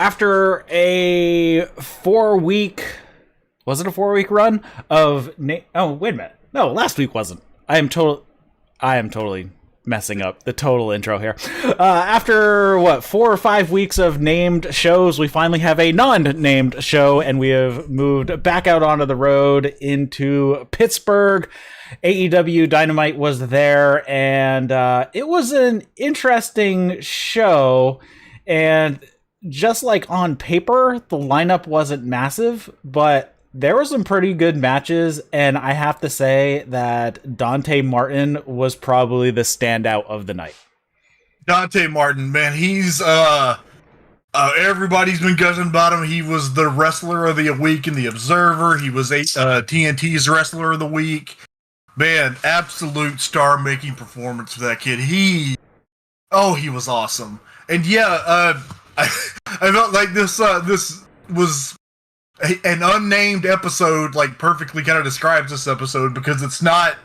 after a 4-week, was it a 4-week run of? Oh, wait a minute. No, last week wasn't. I am totally messing up the total intro here. After 4 or 5 weeks of named shows, we finally have a non-named show, and we have moved back out onto the road into Pittsburgh. AEW Dynamite was there, and it was an interesting show. And just like on paper, the lineup wasn't massive, but there were some pretty good matches, and I have to say that Dante Martin was probably the standout of the night. Dante Martin, man, he's everybody's been gushing about him. He was the wrestler of the week in the Observer. He was TNT's wrestler of the week. Man, absolute star-making performance for that kid. He was awesome. And yeah, I felt like this was an unnamed episode, like, perfectly kind of describes this episode, because it's not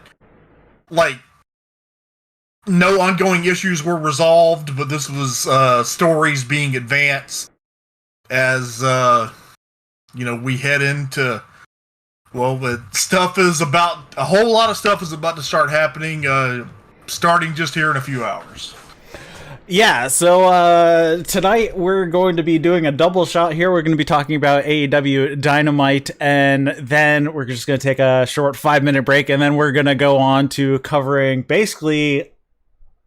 like no ongoing issues were resolved, but this was stories being advanced as we head into a whole lot of stuff is about to start happening, starting just here in a few hours. Yeah, so tonight we're going to be doing a double shot here. We're going to be talking about AEW Dynamite, and then we're just going to take a short 5-minute break, and then we're going to go on to covering basically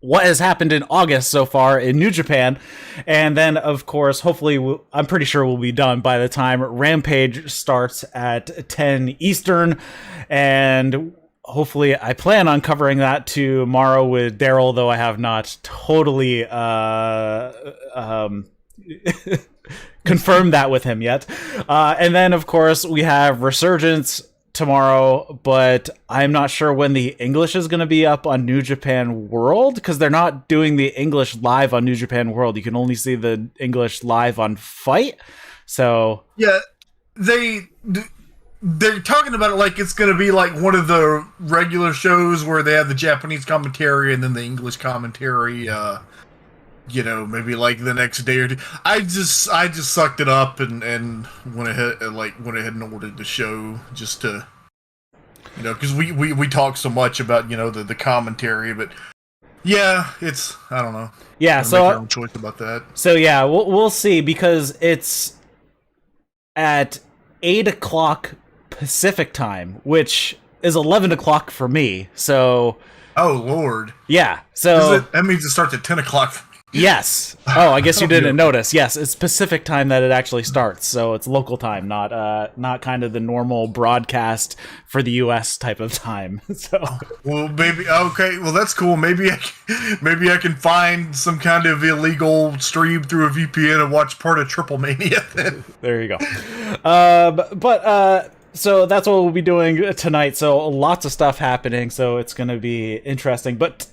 what has happened in August so far in New Japan. And then, of course, hopefully, I'm pretty sure we'll be done by the time Rampage starts at 10 Eastern, and hopefully, I plan on covering that tomorrow with Daryl, though I have not totally confirmed that with him yet. And then, of course, we have Resurgence tomorrow, but I'm not sure when the English is going to be up on New Japan World, because they're not doing the English live on New Japan World. You can only see the English live on Fight. So yeah, they're talking about it like it's going to be like one of the regular shows where they have the Japanese commentary and then the English commentary, maybe like the next day or two. I just sucked it up and went ahead and ordered the show just to, because we talk so much about, the commentary, but yeah, I don't know. Yeah. So make our own choice about that. So yeah, we'll see, because it's at 8 o'clock Pacific time, which is 11 o'clock for me. So, oh Lord, yeah. So that means it starts at 10 o'clock for me. Yes. Oh, I guess you didn't notice. Yes, it's Pacific time that it actually starts, so it's local time, not kind of the normal broadcast for the U.S. type of time. So, well, maybe okay. Well, that's cool. Maybe I can find some kind of illegal stream through a VPN and watch part of Triple Mania. Then there you go. So that's what we'll be doing tonight. So lots of stuff happening. So it's going to be interesting. But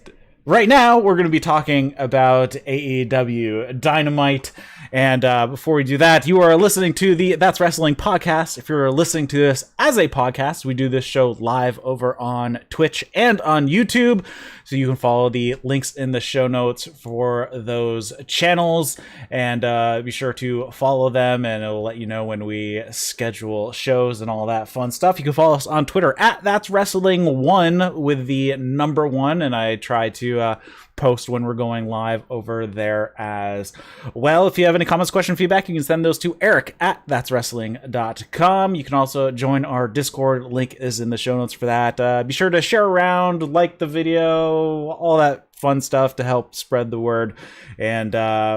right now, we're going to be talking about AEW Dynamite. And before we do that, you are listening to the That's Wrestling podcast. If you're listening to this as a podcast, we do this show live over on Twitch and on YouTube. So you can follow the links in the show notes for those channels. And be sure to follow them, and it'll let you know when we schedule shows and all that fun stuff. You can follow us on Twitter at That's Wrestling 1 with the number 1. And I try to post when we're going live over there as well. If you have any comments, questions, feedback, you can send those to Eric at that'swrestling.com. You can also join our Discord. Link is in the show notes for that. Be sure to share around, like the video, all that fun stuff to help spread the word. And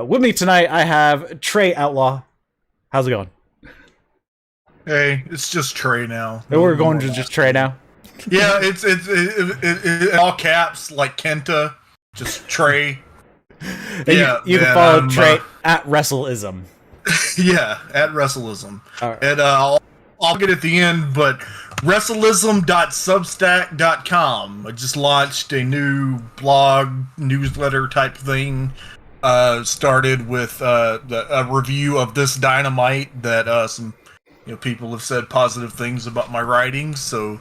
with me tonight, I have Trae Outlaw. How's it going? Hey, it's just Trae now. We're going to just Trae now? Yeah, it's all caps, like Kenta. Just Trae. Yeah, you can follow Trae at Wrestleism. Yeah, at Wrestleism. Right. And I'll get at the end, but wrestleism.substack.com. I just launched a new blog newsletter type thing. Started with a review of this Dynamite that some people have said positive things about my writings. So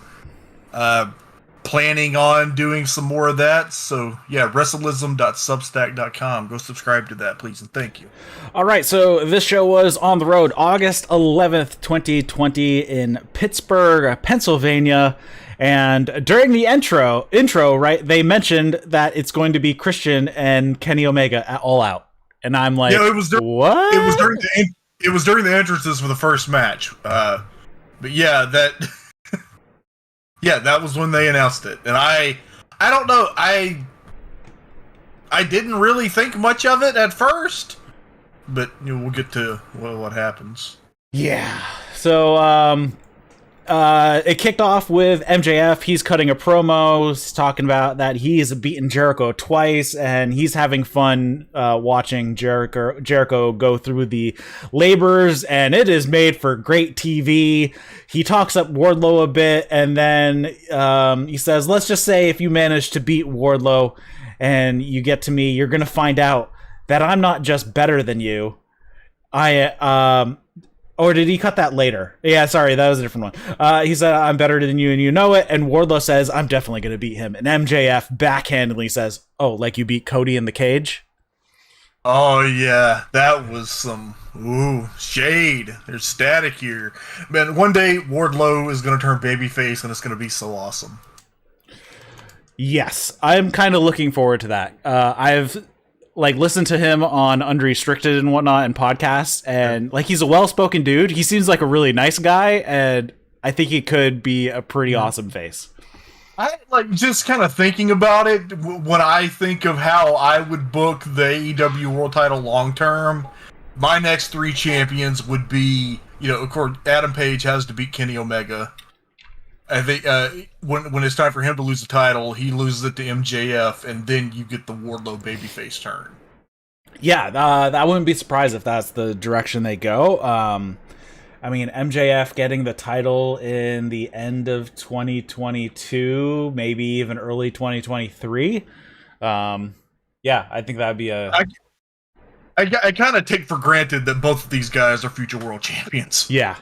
planning on doing some more of that. So yeah, wrestleism.substack.com. Go subscribe to that, please, and thank you. All right, so this show was on the road August 11th, 2020 in Pittsburgh, Pennsylvania. And during the intro, right, they mentioned that it's going to be Christian and Kenny Omega at All Out. And I'm like, yeah, it was what? It was during the entrances for the first match. But yeah, that yeah, that was when they announced it. And I don't know, I didn't really think much of it at first, but we'll get to what happens. Yeah. So it kicked off with MJF. He's cutting a promo. He's talking about that he's beaten Jericho twice, and he's having fun watching Jericho go through the labors, and it is made for great TV. He talks up Wardlow a bit, and then he says, let's just say if you manage to beat Wardlow and you get to me, you're going to find out that I'm not just better than you. Or did he cut that later? Yeah, sorry, that was a different one. He said, I'm better than you and you know it. And Wardlow says, I'm definitely going to beat him. And MJF backhandedly says, oh, like you beat Cody in the cage? Oh, yeah. That was some shade. There's static here. Man, one day Wardlow is going to turn babyface and it's going to be so awesome. Yes, I'm kind of looking forward to that. I've listened to him on Unrestricted and whatnot and podcasts, and he's a well-spoken dude. He seems like a really nice guy, and I think he could be a pretty awesome face. I just kind of thinking about it when I think of how I would book the AEW World Title long term. My next 3 champions would be, of course, Adam Page has to beat Kenny Omega. I think when it's time for him to lose the title, he loses it to MJF, and then you get the Wardlow babyface turn. Yeah, I wouldn't be surprised if that's the direction they go. I mean, MJF getting the title in the end of 2022, maybe even early 2023. Yeah, I think that'd be a... I kind of take for granted that both of these guys are future world champions. Yeah.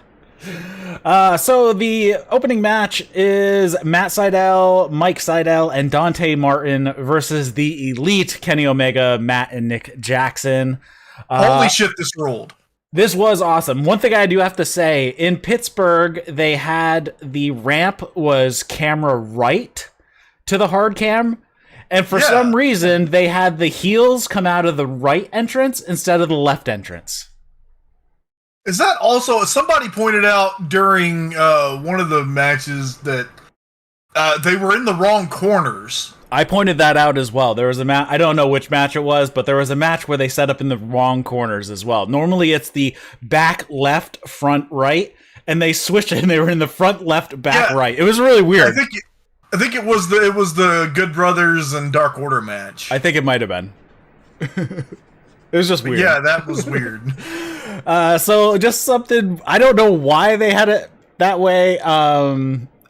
So the opening match is Matt Sydal, Mike Sydal, and Dante Martin versus the Elite, Kenny Omega, Matt, and Nick Jackson. Holy shit, this rolled. This was awesome. One thing I do have to say, in Pittsburgh, they had the ramp was camera right to the hard cam. And for some reason, they had the heels come out of the right entrance instead of the left entrance. Is that also... Somebody pointed out during one of the matches that they were in the wrong corners. I pointed that out as well. There was a match... I don't know which match it was, but there was a match where they set up in the wrong corners as well. Normally, it's the back left, front right, and they switched it, and they were in the front left, back right. It was really weird. I think it was the Good Brothers and Dark Order match. I think it might have been. It was just weird. Yeah, that was weird. So just something, I don't know why they had it that way.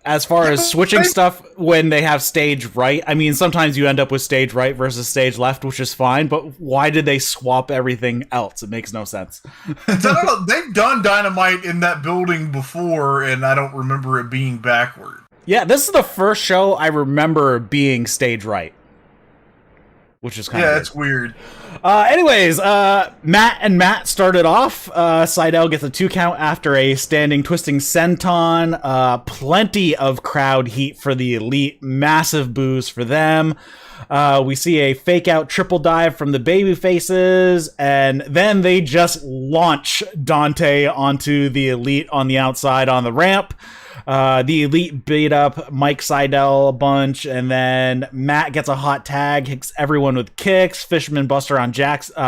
As far as switching stuff when they have stage right, I mean, sometimes you end up with stage right versus stage left, which is fine, but why did they swap everything else? It makes no sense. They've done Dynamite in that building before, and I don't remember it being backward. Yeah, this is the first show I remember being stage right, which is kind of weird. It's weird. Anyways, Matt started off. Sydal gets a 2 count after a standing twisting senton. Plenty of crowd heat for the Elite. Massive boos for them. We see a fake out triple dive from the baby faces, and then they just launch Dante onto the Elite on the outside on the ramp. The Elite beat up Mike Sydal a bunch, and then Matt gets a hot tag, hits everyone with kicks, Fisherman Buster on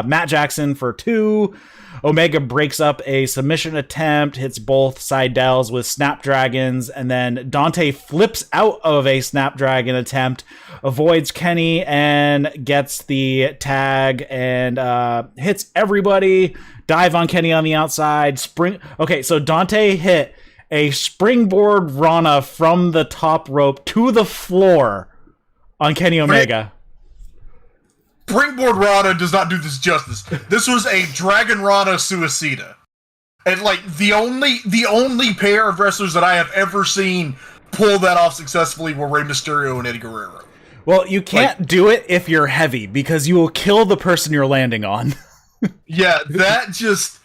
Matt Jackson for 2. Omega breaks up a submission attempt, hits both Sydals with Snapdragons, and then Dante flips out of a Snapdragon attempt, avoids Kenny, and gets the tag, and hits everybody. Dive on Kenny on the outside. Okay, so Dante hit a springboard Rana from the top rope to the floor on Kenny Omega. Springboard Rana does not do this justice. This was a Dragon Rana Suicida. And the only pair of wrestlers that I have ever seen pull that off successfully were Rey Mysterio and Eddie Guerrero. Well, you can't do it if you're heavy, because you will kill the person you're landing on. Yeah, that just...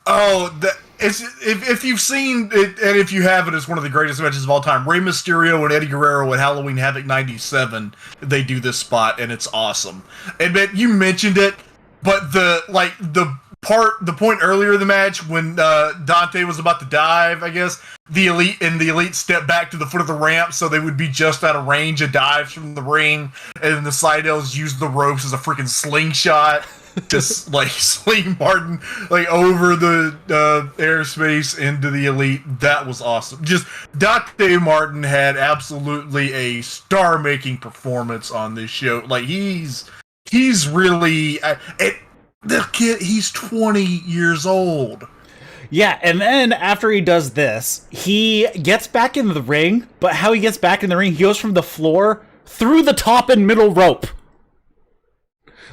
Oh, if you've seen it, and if you haven't, it's one of the greatest matches of all time. Rey Mysterio and Eddie Guerrero at Halloween Havoc 97, they do this spot, and it's awesome. And man, you mentioned it, but the point earlier in the match when Dante was about to dive, I guess, the Elite stepped back to the foot of the ramp so they would be just out of range of dives from the ring, and the Sydals used the ropes as a freaking slingshot. Just like sling Martin like over the airspace into the Elite. That was awesome. Just Dante Martin had absolutely a star-making performance on this show. Like he's really the kid. He's 20 years old. Yeah, and then after he does this, he gets back in the ring. But how he gets back in the ring, he goes from the floor through the top and middle rope.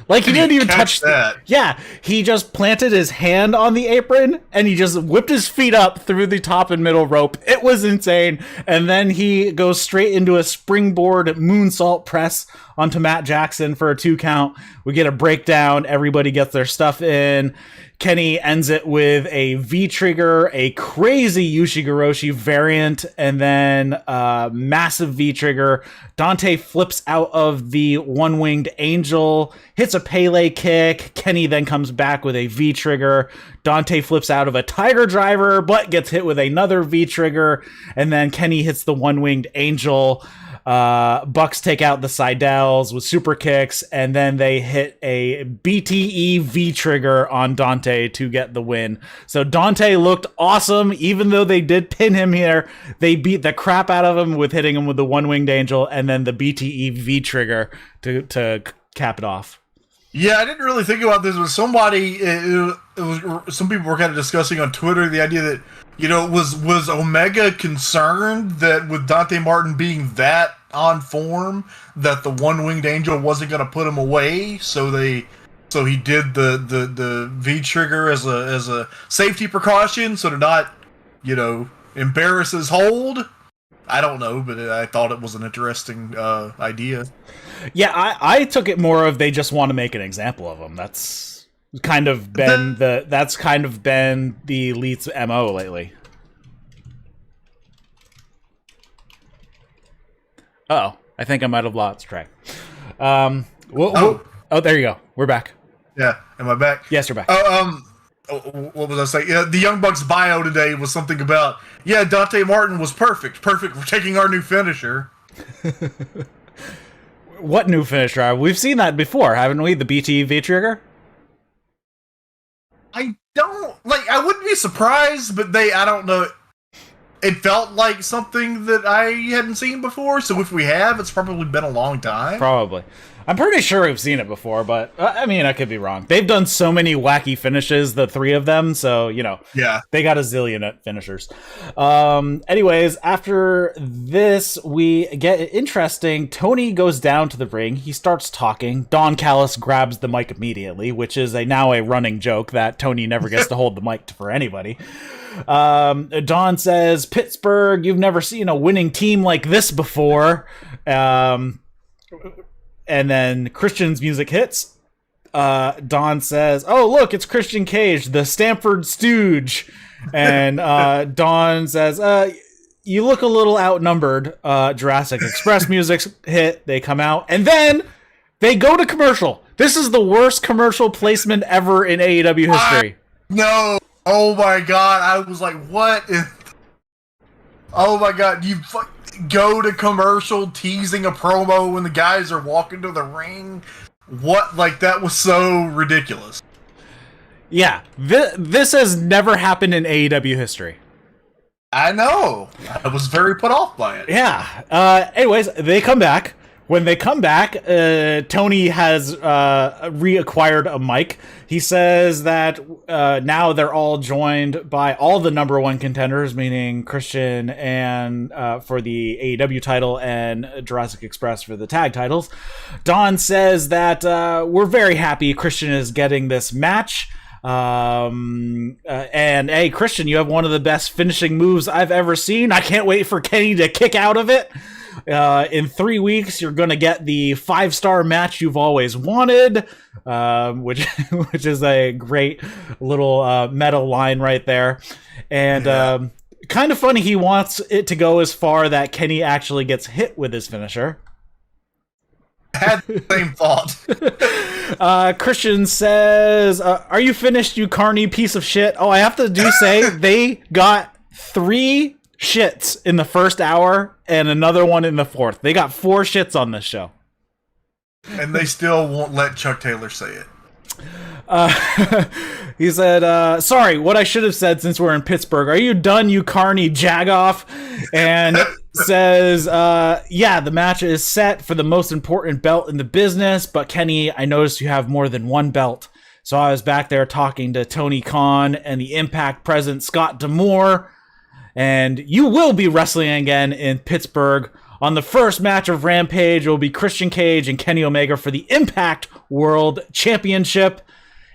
Like, he didn't even touch that. Yeah, he just planted his hand on the apron, and he just whipped his feet up through the top and middle rope. It was insane. And then he goes straight into a springboard moonsault press onto Matt Jackson for a 2 count. We get a breakdown. Everybody gets their stuff in. Kenny ends it with a V-trigger, a crazy Yushigoroshi variant, and then a massive V-trigger. Dante flips out of the one-winged angel, hits a Pele kick. Kenny then comes back with a V-trigger. Dante flips out of a Tiger Driver, but gets hit with another V-trigger. And then Kenny hits the one-winged angel. Bucks take out the Sydals with super kicks, and then they hit a BTE V-trigger on Dante to get the win. So Dante looked awesome, even though they did pin him here. They beat the crap out of him with hitting him with the one-winged angel and then the BTE V-trigger to cap it off. Yeah, I didn't really think about this, but some people were kind of discussing on Twitter the idea that, you know, was Omega concerned that with Dante Martin being that on form, that the one-winged angel wasn't going to put him away, so he did the V-trigger as a safety precaution, so to not, you know, embarrass his hold? I don't know, but I thought it was an interesting idea. Yeah, I took it more of they just want to make an example of him. That's kind of been the Elite's MO lately. Uh-oh, I think I might have lost track. Oh, there you go. We're back. Yeah, am I back? Yes, you're back. What was I saying? Yeah, the Young Bucks bio today was something about, Dante Martin was perfect for taking our new finisher. What new finisher? We've seen that before, haven't we? The BTV trigger? I wouldn't be surprised, but I don't know. It felt like something that I hadn't seen before, so if we have, it's probably been a long time. Probably. I'm pretty sure we've seen it before, but I mean, I could be wrong. They've done so many wacky finishes, the 3 of them, so, you know, they got a zillion finishers. Anyways, after this, we get interesting. Tony goes down to the ring. He starts talking. Don Callis grabs the mic immediately, which is now a running joke that Tony never gets to hold the mic for anybody. Don says, Pittsburgh, you've never seen a winning team like this before. And then Christian's music hits. Don says, oh, look, it's Christian Cage, the Stamford Stooge. And Don says, you look a little outnumbered. Jurassic Express music's hit. They come out. And then they go to commercial. This is the worst commercial placement ever in AEW history. No. Oh, my God. I was like, what? Oh, my God. You go to commercial teasing a promo when the guys are walking to the ring. What? Like, that was so ridiculous. Yeah, this has never happened in AEW history. I know. I was very put off by it. Yeah. Anyways, they come back. When they come back, Tony has reacquired a mic. He says that now they're all joined by all the number 1 contenders, meaning Christian and for the AEW title and Jurassic Express for the tag titles. Don says that we're very happy Christian is getting this match. And hey, Christian, you have one of the best finishing moves I've ever seen. I can't wait for Kenny to kick out of it. In 3 weeks, you're going to get the 5-star match you've always wanted, which is a great little meta line right there. And kind of funny, he wants it to go as far that Kenny actually gets hit with his finisher. Had the same thought. Christian says, are you finished, you carny piece of shit? Oh, I have to say, they got 3 shits in the first hour and another one in the fourth. They got 4 shits on this show. And they still won't let Chuck Taylor say it. He said, sorry, what I should have said since we're in Pittsburgh. Are you done, you carny jagoff? And says, yeah, the match is set for the most important belt in the business, but Kenny, I noticed you have more than one belt. So I was back there talking to Tony Khan and the Impact president, Scott D'Amore, and you will be wrestling again in Pittsburgh. On the first match of Rampage, it will be Christian Cage and Kenny Omega for the Impact World Championship.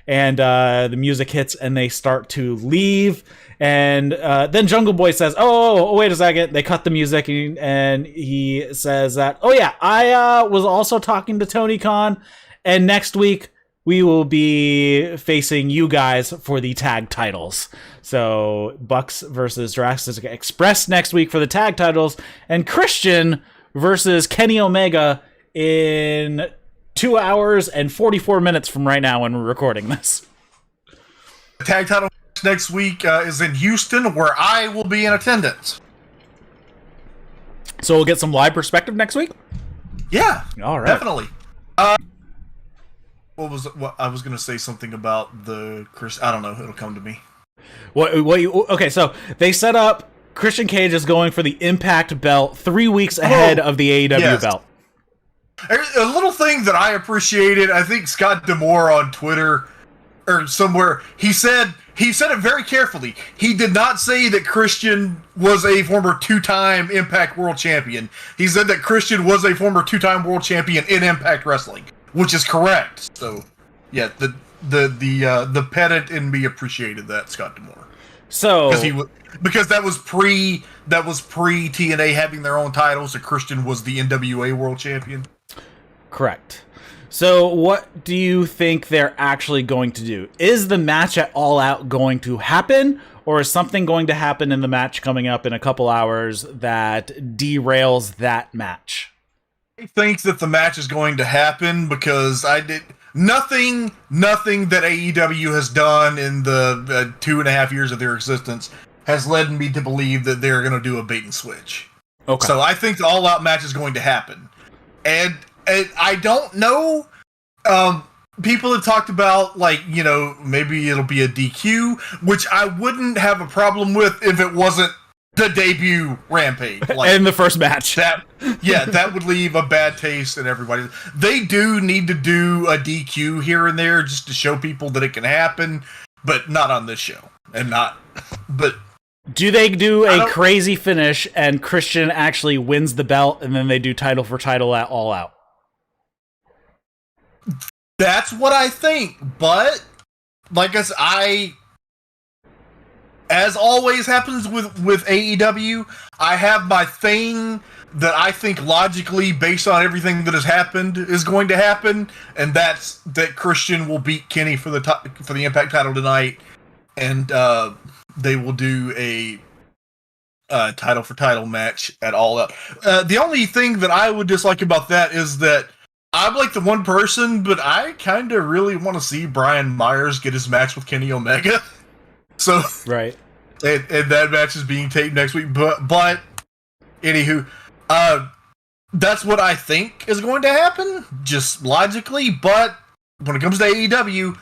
And the music hits and they start to leave. And then Jungle Boy says, oh, wait a second. They cut the music and he says that, oh yeah, I was also talking to Tony Khan. And next week we will be facing you guys for the tag titles. So Bucks versus Jurassic Express next week for the tag titles. And Christian versus Kenny Omega in 2 hours and 44 minutes from right now when we're recording this. The tag title next week is in Houston, where I will be in attendance. So we'll get some live perspective next week? Yeah, all right, definitely. What I was going to say something about the Chris. I don't know. It'll come to me. Okay, so they set up Christian Cage is going for the Impact belt 3 weeks ahead of the AEW belt. A little thing that I appreciated, I think Scott D'Amore on Twitter or somewhere, he said it very carefully. He did not say that Christian was a former 2-time Impact World Champion. He said that Christian was a former 2-time World Champion in Impact Wrestling, which is correct. So, yeah, the pedant in me appreciated that, Scott D'Amore. So because that was pre TNA having their own titles, so Christian was the NWA World Champion. Correct. So what do you think they're actually going to do? Is the match at All Out going to happen, or is something going to happen in the match coming up in a couple hours that derails that match? I think that the match is going to happen because nothing that AEW has done in the 2.5 years of their existence has led me to believe that they're going to do a bait and switch. Okay. So I think the All Out match is going to happen. And I don't know. People have talked about, maybe it'll be a DQ, which I wouldn't have a problem with if it wasn't the debut Rampage. In the first match. That would leave a bad taste in everybody. They do need to do a DQ here and there just to show people that it can happen, but not on this show. But do they do a crazy finish and Christian actually wins the belt and then they do title for title at All Out? That's what I think, but like I said, as always happens with AEW, I have my thing that I think logically, based on everything that has happened, is going to happen, and that's that Christian will beat Kenny for the Impact title tonight, and they will do a title for title match at All Out. The only thing that I would dislike about that is that I'm like the one person, but I kind of really want to see Brian Myers get his match with Kenny Omega. So right, and that match is being taped next week. But anywho, that's what I think is going to happen, just logically. But when it comes to AEW,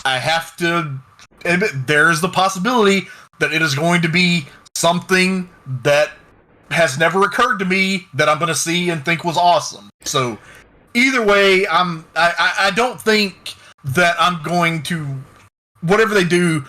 I have to admit there's the possibility that it is going to be something that has never occurred to me that I'm going to see and think was awesome. So either way, I don't think that I'm going to, whatever they do,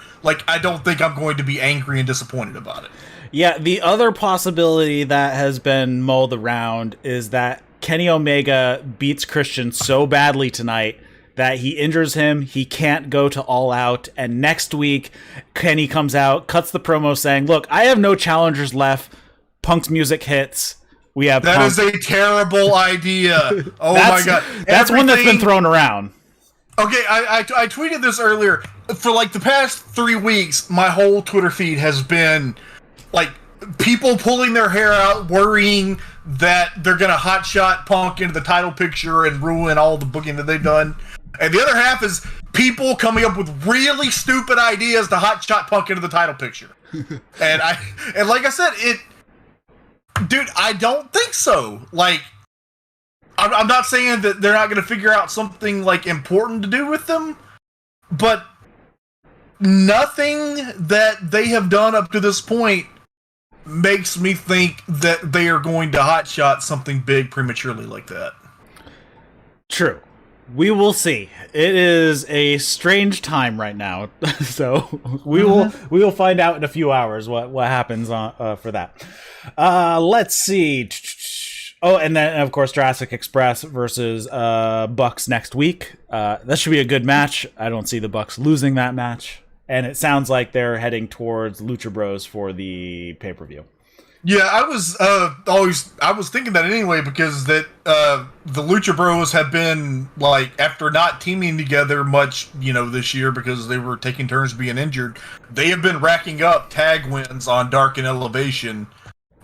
I don't think I'm going to be angry and disappointed about it. Yeah, the other possibility that has been mulled around is that Kenny Omega beats Christian so badly tonight that he injures him. He can't go to All Out. And next week, Kenny comes out, cuts the promo saying, look, I have no challengers left. Punk's music hits. We have That Punk. is a terrible idea. Oh my God. That's one that's been thrown around. Okay, I tweeted this earlier. For like the past 3 weeks, my whole Twitter feed has been like people pulling their hair out, worrying that they're gonna hotshot Punk into the title picture and ruin all the booking that they've done. And the other half is people coming up with really stupid ideas to hotshot Punk into the title picture. and like I said, dude, I don't think so. Like, I'm not saying that they're not going to figure out something like important to do with them, but nothing that they have done up to this point makes me think that they are going to hotshot something big prematurely like that. True. We will see. It is a strange time right now, so we will find out in a few hours what happens for that. Let's see. Oh, and then, of course, Jurassic Express versus Bucks next week. That should be a good match. I don't see the Bucks losing that match. And it sounds like they're heading towards Lucha Bros for the pay-per-view. Yeah, I was thinking that anyway, because that the Lucha Bros have been, like, after not teaming together much, this year because they were taking turns being injured, they have been racking up tag wins on Dark and Elevation.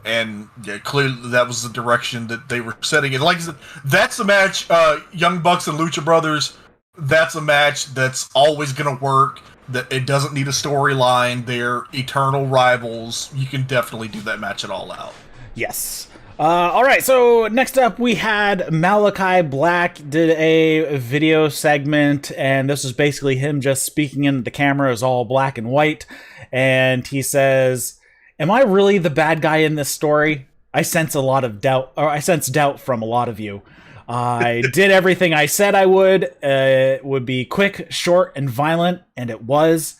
And yeah, clearly that was the direction that they were setting it. Like I said, that's a match, Young Bucks and Lucha Brothers, that's a match that's always going to work. That it doesn't need a storyline. They're eternal rivals. You can definitely do that match at All Out. Yes. All right, so next up we had Malachi Black did a video segment, and this was basically him just speaking into the camera. It was all black and white, and he says, am I really the bad guy in this story? I sense a lot of doubt, or I sense doubt from a lot of you. I did everything I said I would. It would be quick, short, and violent, and it was.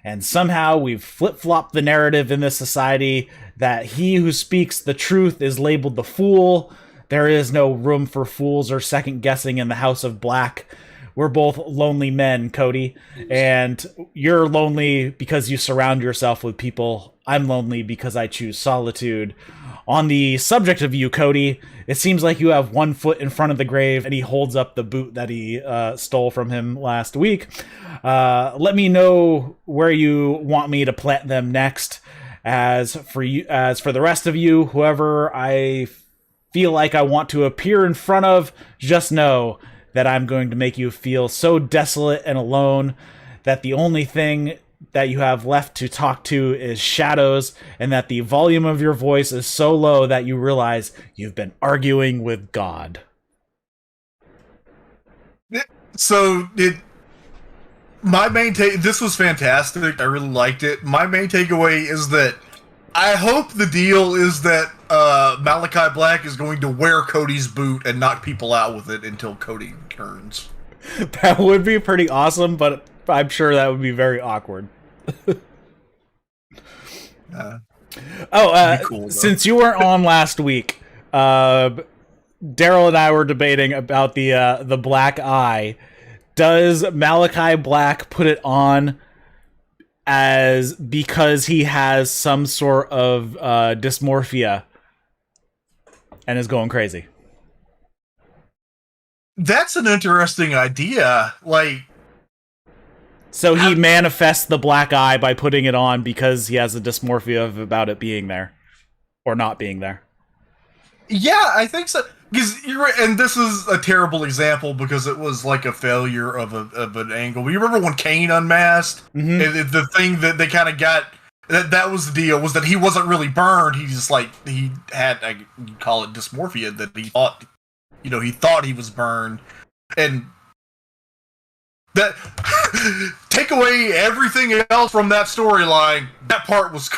And somehow we've flip-flopped the narrative in this society that he who speaks the truth is labeled the fool. There is no room for fools or second-guessing in the House of Black. We're both lonely men, Cody. And you're lonely because you surround yourself with people. I'm lonely because I choose solitude. On the subject of you, Cody, it seems like you have one foot in front of the grave, and he holds up the boot that he stole from him last week. Let me know where you want me to plant them next. As for the rest of you, whoever I feel like I want to appear in front of, just know that I'm going to make you feel so desolate and alone that the only thing that you have left to talk to is shadows, and that the volume of your voice is so low that you realize you've been arguing with God. So my main this was fantastic. I really liked it. My main takeaway is that I hope the deal is that Malachi Black is going to wear Cody's boot and knock people out with it until Cody returns. That would be pretty awesome, but I'm sure that would be very awkward. Cool, since you weren't on last week, Daryl and I were debating about the black eye. Does Malachi Black put it on as because he has some sort of dysmorphia and is going crazy? That's an interesting idea. Like, so he manifests the black eye by putting it on because he has a dysmorphia about it being there or not being there. Yeah, I think so. Because you're right, and this is a terrible example because it was like a failure of an angle. You remember when Kane unmasked? Mm-hmm. The thing that they kind of got, that was the deal, was that he wasn't really burned. He just he had, you call it dysmorphia, that he thought, he thought he was burned. And that, take away everything else from that storyline, that part was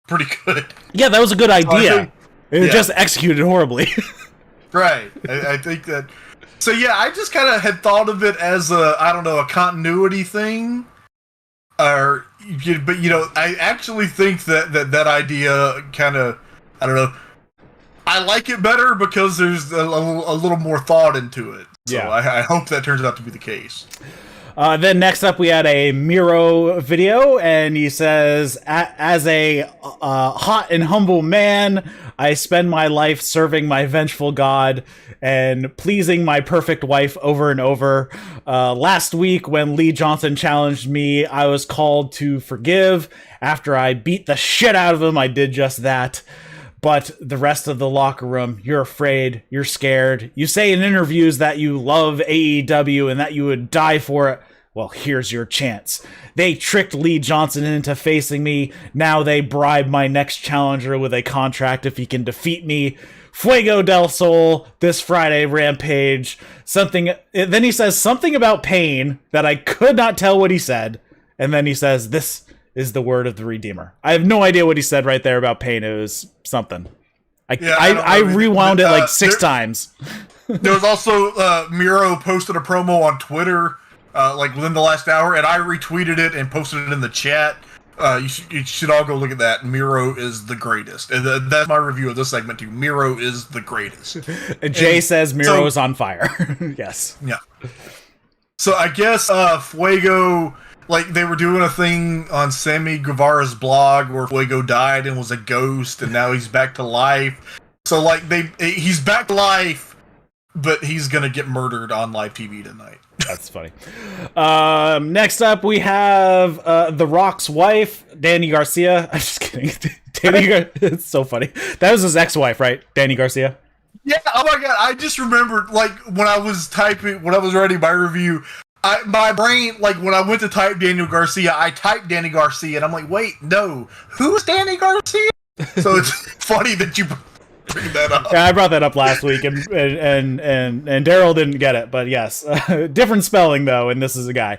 pretty good. Yeah, that was a good idea. It was just executed horribly. Right. I think that. So yeah, I just kind of had thought of it as a continuity thing. But I actually think that idea kind of, I don't know. I like it better because there's a little more thought into it. So Yeah. I hope that turns out to be the case. Then next up, we had a Miro video, and he says, as a hot and humble man, I spend my life serving my vengeful god and pleasing my perfect wife over and over. Last week, when Lee Johnson challenged me, I was called to forgive. After I beat the shit out of him, I did just that. But the rest of the locker room, you're afraid, you're scared. You say in interviews that you love AEW and that you would die for it. Well, here's your chance. They tricked Lee Johnson into facing me. Now they bribe my next challenger with a contract if he can defeat me. Fuego del Sol this Friday, Rampage. Then he says something about pain that I could not tell what he said. And then he says, this is the word of the Redeemer. I have no idea what he said right there about pain. It was something. I rewound it like 6 times. There was also Miro posted a promo on Twitter like within the last hour, and I retweeted it and posted it in the chat. You should all go look at that. Miro is the greatest. And that's my review of this segment too. Miro is the greatest. Jay says Miro is on fire. Yes. Yeah. So I guess Fuego, like they were doing a thing on Sammy Guevara's blog where Fuego died and was a ghost, and now he's back to life. So like he's back to life, but he's gonna get murdered on live TV tonight. That's funny. Next up, we have The Rock's wife, Danny Garcia. I'm just kidding. It's so funny. That was his ex-wife, right? Danny Garcia. Yeah. Oh my god. I just remembered, like when I was writing my review, my brain, like when I went to type Daniel Garcia, I typed Danny Garcia, and I'm like, wait, no, who's Danny Garcia? So it's funny that you bring that up. Yeah, I brought that up last week, and Daryl didn't get it, but yes, different spelling though, and this is a guy.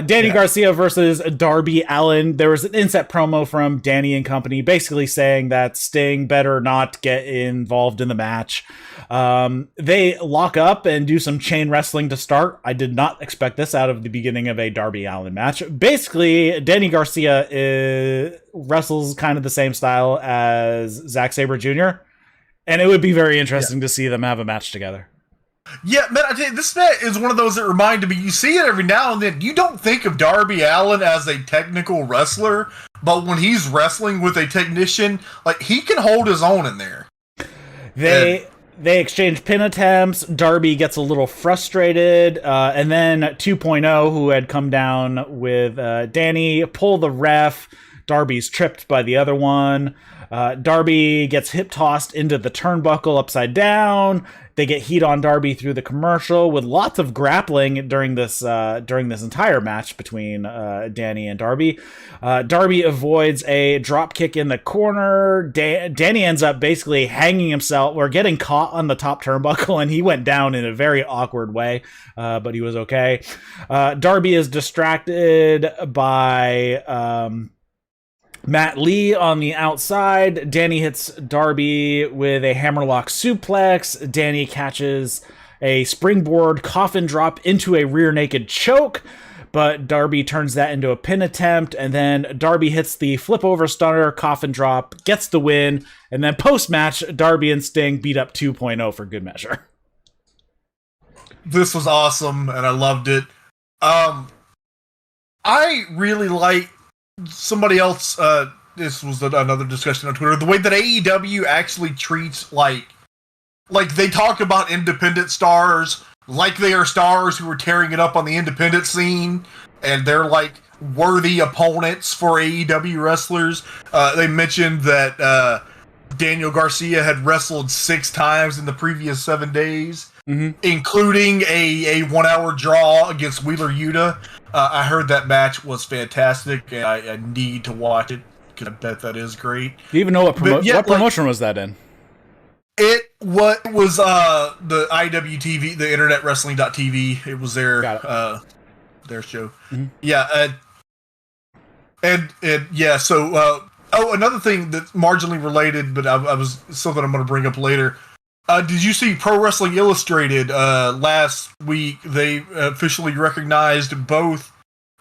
Danny Garcia versus Darby Allin. There was an inset promo from Danny and company, basically saying that Sting better not get involved in the match. They lock up and do some chain wrestling to start. I did not expect this out of the beginning of a Darby Allin match. Basically, Danny Garcia wrestles kind of the same style as Zack Sabre Jr., and it would be very interesting to see them have a match together. Yeah, man, I tell you, this match is one of those that reminded me, you see it every now and then, you don't think of Darby Allin as a technical wrestler, but when he's wrestling with a technician, like, he can hold his own in there. They exchange pin attempts. Darby gets a little frustrated, and then 2.0, who had come down with Danny, pull the ref. Darby's tripped by the other one. Darby gets hip tossed into the turnbuckle upside down. They get heat on Darby through the commercial with lots of grappling during this entire match between Danny and Darby. Darby avoids a drop kick in the corner. Danny ends up basically hanging himself or getting caught on the top turnbuckle, and he went down in a very awkward way, but he was okay. Darby is distracted by Matt Lee on the outside. Danny hits Darby with a hammerlock suplex. Danny catches a springboard coffin drop into a rear naked choke, but Darby turns that into a pin attempt, and then Darby hits the flip over stunner, coffin drop, gets the win, and then post-match, Darby and Sting beat up 2.0 for good measure. This was awesome, and I loved it. I really like somebody else, this was another discussion on Twitter, the way that AEW actually treats, like they talk about independent stars like they are stars who are tearing it up on the independent scene, and they're like worthy opponents for AEW wrestlers. They mentioned that Daniel Garcia had wrestled 6 times in the previous 7 days, including a 1-hour draw against Wheeler Yuta. I heard that match was fantastic, and I need to watch it, because I bet that is great. Do you even know what promotion was that in? It was the IWTV, the Internet Wrestling.tv. It was their show. Yeah, so another thing that's marginally related, but I was something I'm going to bring up later. Did you see Pro Wrestling Illustrated last week? They officially recognized both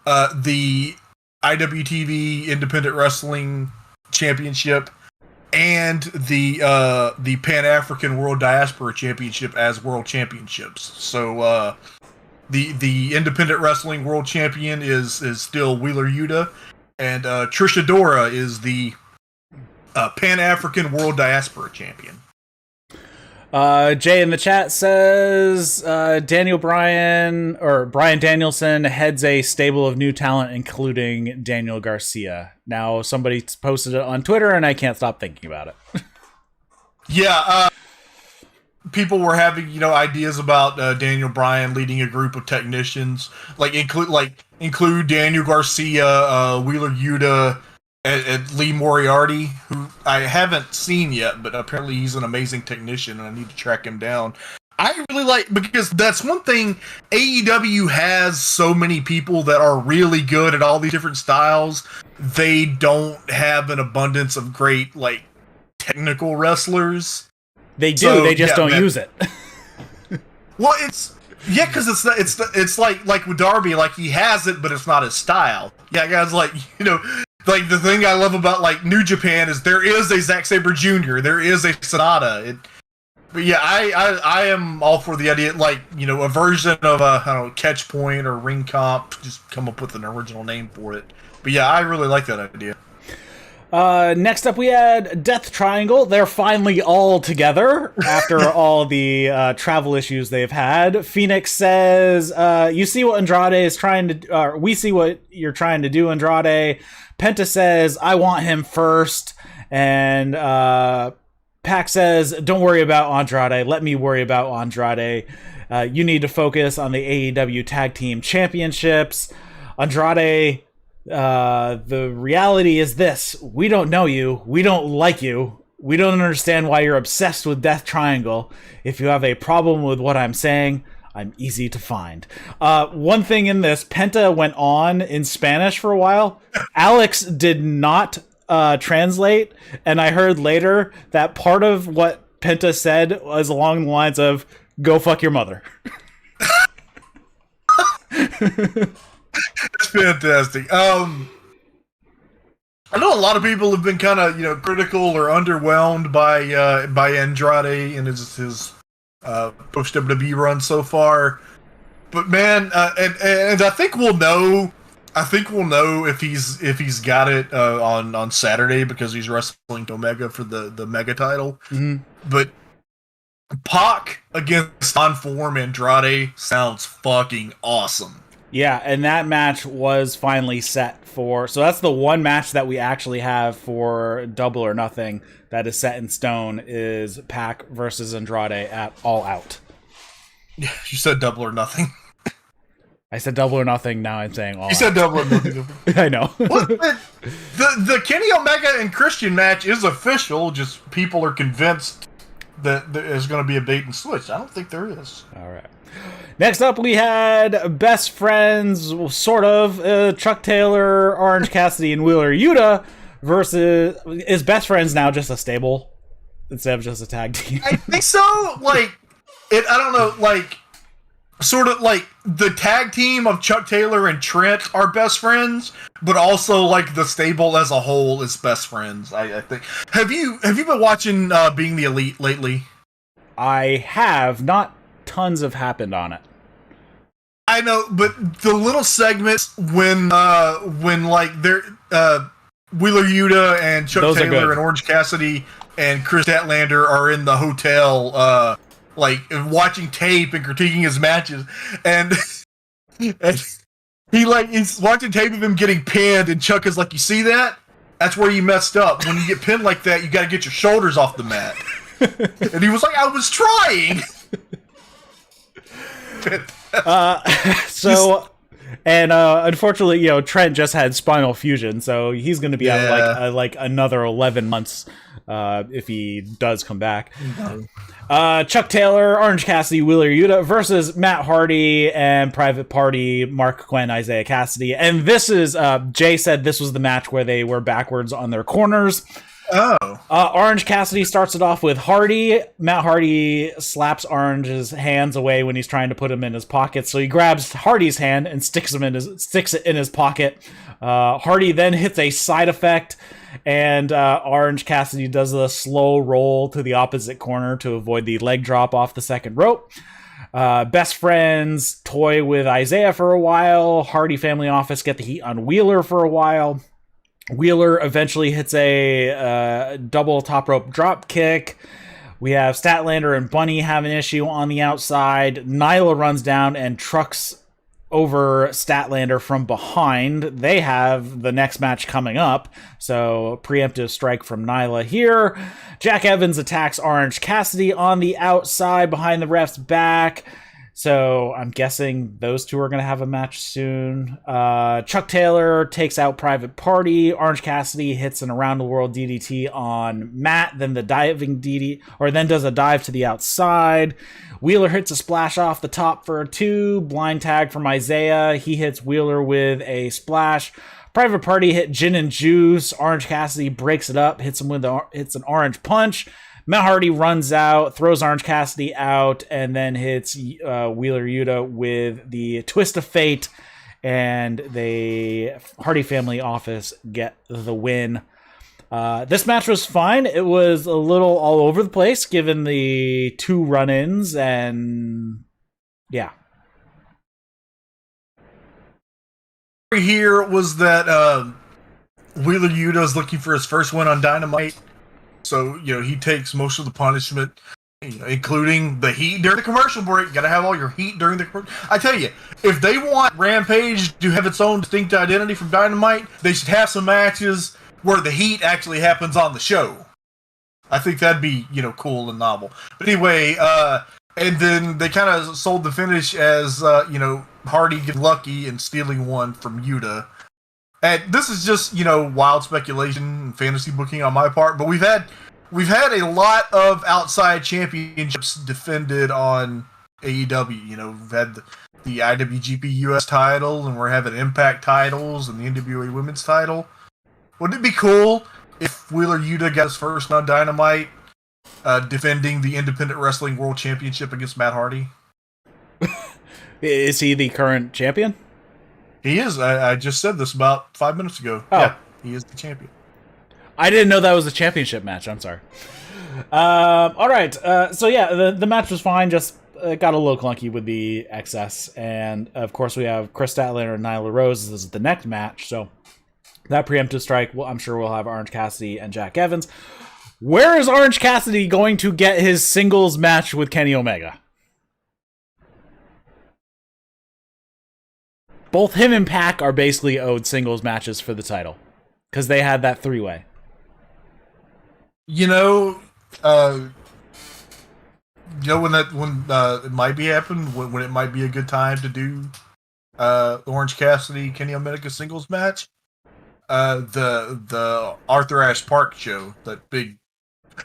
the IWTV Independent Wrestling Championship and the Pan African World Diaspora Championship as world championships. So the Independent Wrestling World Champion is still Wheeler Yuta, and Trish Adora is the Pan African World Diaspora Champion. Jay in the chat says Brian Danielson heads a stable of new talent, including Daniel Garcia. Now, somebody posted it on Twitter, and I can't stop thinking about it. Yeah, people were having ideas about Daniel Bryan leading a group of technicians, include Daniel Garcia, Wheeler Yuta, and Lee Moriarty, who I haven't seen yet, but apparently he's an amazing technician, and I need to track him down. I really like, because that's one thing, AEW has so many people that are really good at all these different styles. They don't have an abundance of great, technical wrestlers. They do, they just don't use it. Well, because it's like with Darby, he has it, but it's not his style. Yeah, guys, the thing I love about New Japan is there is a Zack Sabre Jr., there is a Sonata. But yeah, I am all for the idea, a version of a Catch Point or Ring Comp, just come up with an original name for it. But yeah, I really like that idea. Next up, we had Death Triangle. They're finally all together after all the travel issues they've had. Phoenix says, "You see what Andrade is trying to. We see what you're trying to do, Andrade." Penta says, "I want him first," and Pac says, "Don't worry about Andrade. Let me worry about Andrade. You need to focus on the AEW Tag Team Championships, Andrade." The reality is this: we don't know you, we don't like you, we don't understand why you're obsessed with Death Triangle. If you have a problem with what I'm saying, I'm easy to find. One thing in this, Penta went on in Spanish for a while. Alex did not translate, and I heard later that part of what Penta said was along the lines of, "Go fuck your mother." It's fantastic. I know a lot of people have been kind of critical or underwhelmed by Andrade and his post WWE run so far. But man, and I think we'll know. I think we'll know if he's got it on Saturday, because he's wrestling Omega for the Mega title. Mm-hmm. But Pac against on-form Andrade sounds fucking awesome. Yeah, and that match was finally set for... So that's the one match that we actually have for Double or Nothing that is set in stone, is Pac versus Andrade at All Out. Yeah, you said Double or Nothing. I said Double or Nothing, now I'm saying All Out. You said Double or Nothing. I know. Well, the Kenny Omega and Christian match is official, just people are convinced that there is going to be a bait and switch. I don't think there is. All right. Next up, we had Best Friends, sort of, Chuck Taylor, Orange Cassidy, and Wheeler Yuta versus... Is Best Friends now just a stable instead of just a tag team? I think so. I don't know, sort of the tag team of Chuck Taylor and Trent are best friends, but also the stable as a whole is best friends, I think. Have you been watching Being the Elite lately? I have. Not tons have happened on it. I know, but the little segments when they're Wheeler Yuta and Chuck Those Taylor and Orange Cassidy and Kris Statlander are in the hotel, watching tape and critiquing his matches, and he's watching tape of him getting pinned, and Chuck is like, "You see that? That's where you messed up. When you get pinned like that, you got to get your shoulders off the mat." And he was like, "I was trying." Unfortunately, Trent just had spinal fusion, so he's going to be out another 11 months if he does come back. Chuck Taylor, Orange Cassidy, Wheeler Yuta versus Matt Hardy and Private Party, Mark Quinn, Isaiah Cassidy. And this is, Jay said this was the match where they were backwards on their corners. Oh. Orange Cassidy starts it off with Hardy. Matt Hardy slaps Orange's hands away when he's trying to put him in his pocket. So he grabs Hardy's hand and sticks it in his pocket. Hardy then hits a side effect, and Orange Cassidy does a slow roll to the opposite corner to avoid the leg drop off the second rope. Best friends toy with Isaiah for a while. Hardy family office get the heat on Wheeler for a while. Wheeler eventually hits a double top rope drop kick. We have Statlander and Bunny have an issue on the outside. Nyla runs down and trucks over Statlander from behind. They have the next match coming up, so preemptive strike from Nyla here. Jack Evans attacks Orange Cassidy on the outside behind the ref's back. So I'm guessing those two are going to have a match soon. Chuck Taylor takes out Private Party. Orange Cassidy hits an around the world DDT on Matt, then the diving DDT, or then does a dive to the outside. Wheeler hits a splash off the top for a 2. Blind tag from Isaiah. He hits Wheeler with a splash. Private Party hit Gin and Juice. Orange Cassidy breaks it up, hits him with hits an orange punch. Matt Hardy runs out, throws Orange Cassidy out, and then hits Wheeler Yuta with the Twist of Fate, and the Hardy family office get the win. This match was fine. It was a little all over the place given the 2 run-ins, and yeah. Here was that Wheeler Yuta is looking for his first win on Dynamite. So, he takes most of the punishment, including the heat during the commercial break. You gotta have all your heat during the commercial. I tell you, if they want Rampage to have its own distinct identity from Dynamite, they should have some matches where the heat actually happens on the show. I think that'd be, cool and novel. But anyway, and then they kind of sold the finish as, Hardy getting lucky and stealing one from Yuta. And this is just, wild speculation and fantasy booking on my part, but we've had a lot of outside championships defended on AEW. We've had the IWGP US title, and we're having Impact titles and the NWA Women's title. Wouldn't it be cool if Wheeler Yuta got his first on Dynamite, defending the Independent Wrestling World Championship against Matt Hardy? Is he the current champion? He is. I just said this about 5 minutes ago. Oh. Yeah, he is the champion. I didn't know that was a championship match. I'm sorry. All right. So yeah, the match was fine. Just got a little clunky with the excess, and of course we have Kris Statlander and Nyla Rose. This is the next match, so that preemptive strike. Well, I'm sure we'll have Orange Cassidy and Jack Evans. Where is Orange Cassidy going to get his singles match with Kenny Omega? Both him and Pac are basically owed singles matches for the title because they had that 3-way. When it might be happening, when it might be a good time to do Orange Cassidy Kenny Omega singles match. The Arthur Ashe Park show, that big.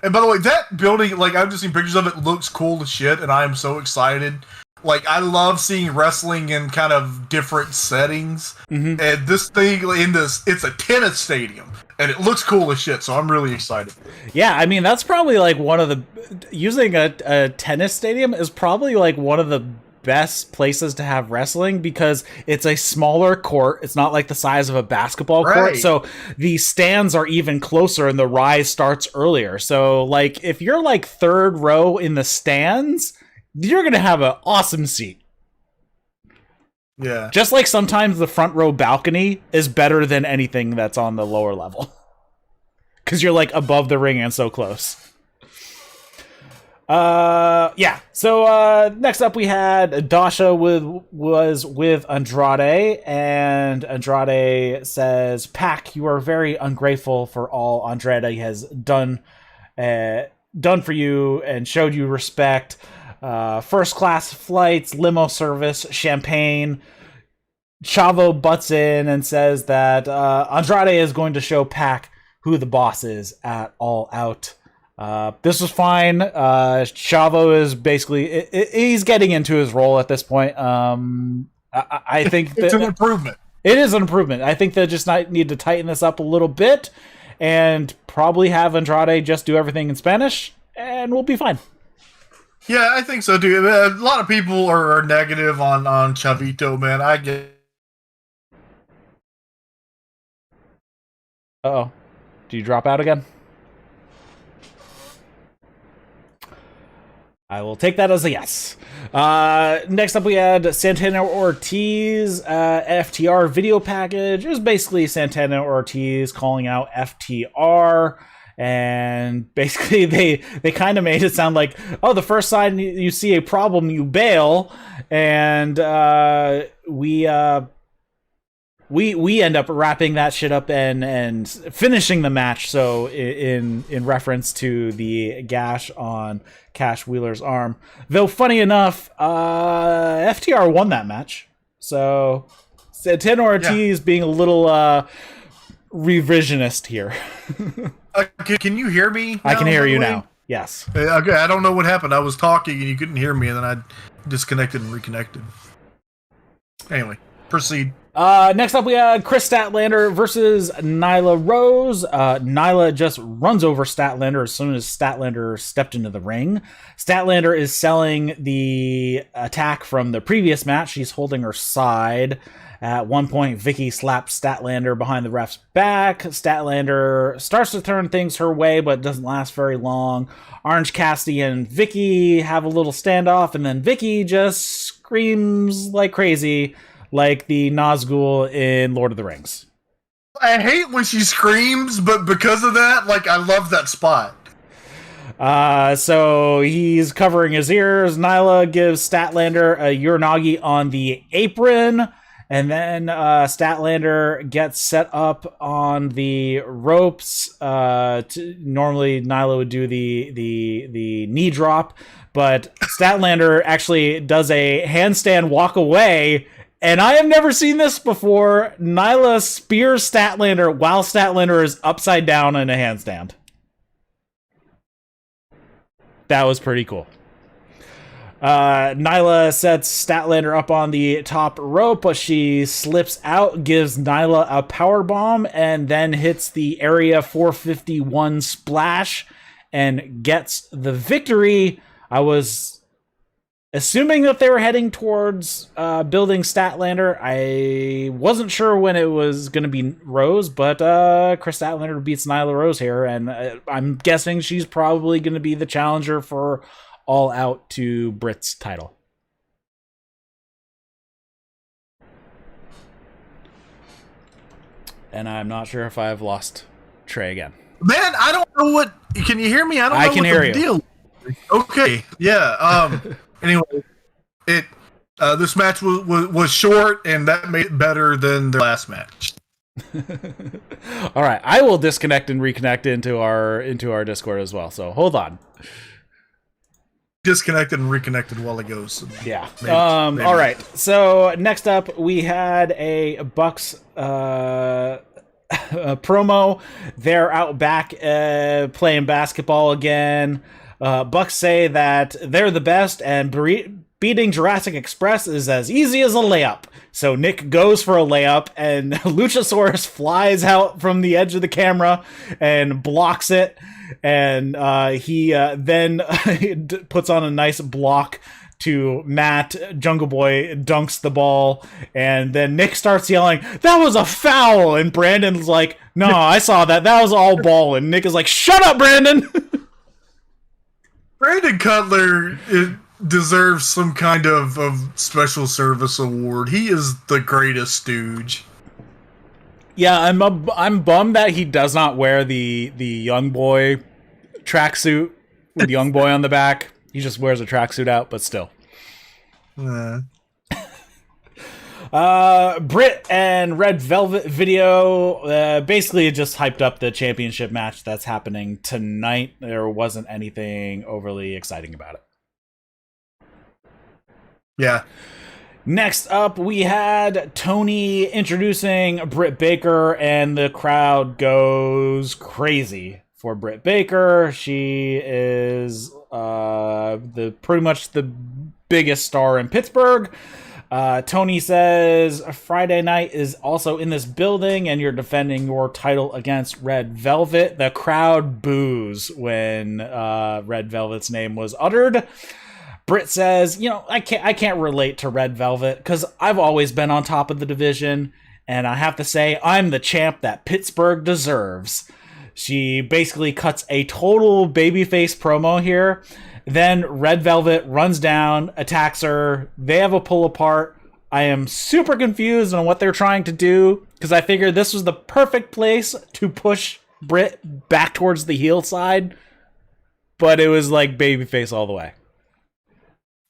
And by the way, that building, I've just seen pictures of it, looks cool as shit, and I am so excited. I love seeing wrestling in kind of different settings. Mm-hmm. And this thing it's a tennis stadium, and it looks cool as shit, so I'm really excited. Yeah, I mean, that's probably one of the, using a tennis stadium is probably one of the best places to have wrestling because it's a smaller court. It's not like the size of a basketball court. So the stands are even closer and the rise starts earlier. So if you're third row in the stands, you're going to have an awesome seat. Yeah. Just like sometimes the front row balcony is better than anything that's on the lower level. Because you're above the ring and so close. Yeah. So next up we had Dasha was with Andrade, and Andrade says, "Pac, you are very ungrateful for all Andrade has done for you and showed you respect. First class flights, limo service, champagne." Chavo butts in and says that Andrade is going to show Pac who the boss is at All Out. This was fine. Chavo is basically he's getting into his role at this point. I think it's an improvement. It is an improvement. I think they just need to tighten this up a little bit and probably have Andrade just do everything in Spanish, and we'll be fine. Yeah, I think so too. A lot of people are negative on Chavito, man. I get Uh-oh. Do you drop out again? I will take that as a yes. Next up, we had Santana Ortiz FTR video package. It was basically Santana Ortiz calling out FTR, and basically they kind of made it sound like, oh, the first time you see a problem, you bail, and we end up wrapping that shit up and finishing the match. So in reference to the gash on Cash Wheeler's arm, though funny enough, FTR won that match. So Santana Ortiz being a little revisionist here. Can you hear me? I can hear you now. Yes. Okay, I don't know what happened. I was talking and you couldn't hear me, and then I disconnected and reconnected. Anyway, proceed. Next up, we had Kris Statlander versus Nyla Rose. Nyla just runs over Statlander as soon as Statlander stepped into the ring. Statlander is selling the attack from the previous match. She's holding her side. At one point, Vicky slaps Statlander behind the ref's back. Statlander starts to turn things her way, but doesn't last very long. Orange Cassidy and Vicky have a little standoff, and then Vicky just screams like crazy, like the Nazgul in Lord of the Rings. I hate when she screams, but because of that, like, I love that spot. So he's covering his ears. Nyla gives Statlander a Uranagi on the apron, and then Statlander gets set up on the ropes. Normally Nyla would do the knee drop, but Statlander actually does a handstand walk away. And I have never seen this before. Nyla spears Statlander while Statlander is upside down in a handstand. That was pretty cool. Nyla sets Statlander up on the top rope, but she slips out, gives Nyla a powerbomb, and then hits the Area 451 splash and gets the victory. I was assuming that they were heading towards building Statlander. I wasn't sure when it was going to be Rose, but Kris Statlander beats Nyla Rose here, and I'm guessing she's probably going to be the challenger for All Out to Britt's title. And I'm not sure if I've lost Trae again. Man, I don't know what... Can you hear me? I don't know can what hear the you. deal. Okay, yeah. Anyway, this match was short, and that made it better than their last match. All right, I will disconnect and reconnect into our Discord as well. So hold on. Disconnected and reconnected while it goes. Yeah. Maybe. All right. So next up, we had a Bucks promo. They're out back playing basketball again. Bucks say that they're the best, and beating Jurassic Express is as easy as a layup. So Nick goes for a layup, and Luchasaurus flies out from the edge of the camera and blocks it. And he then puts on a nice block to Matt. Jungle Boy dunks the ball, and then Nick starts yelling, "That was a foul!" And Brandon's like, "No, I saw that. That was all ball." And Nick is like, "Shut up, Brandon!" Brandon Cutler deserves some kind of special service award. He is the greatest stooge. Yeah, I'm bummed that he does not wear the young boy tracksuit with young boy on the back. He just wears a tracksuit out, but still. Britt and Red Velvet video basically just hyped up the championship match that's happening tonight. There wasn't anything overly exciting about it. Yeah. Next up, we had Tony introducing Britt Baker, and the crowd goes crazy for Britt Baker. She is pretty much the biggest star in Pittsburgh. Tony says Friday Night is also in this building, and you're defending your title against Red Velvet. The crowd boos when Red Velvet's name was uttered. Britt says, I can't relate to Red Velvet because I've always been on top of the division, And I have to say, I'm the champ that Pittsburgh deserves. She basically cuts a total babyface promo here. Then Red Velvet runs down, attacks her. They have a pull apart. I am super confused on what they're trying to do, because I figured this was the perfect place to push Britt back towards the heel side. But it was like babyface all the way.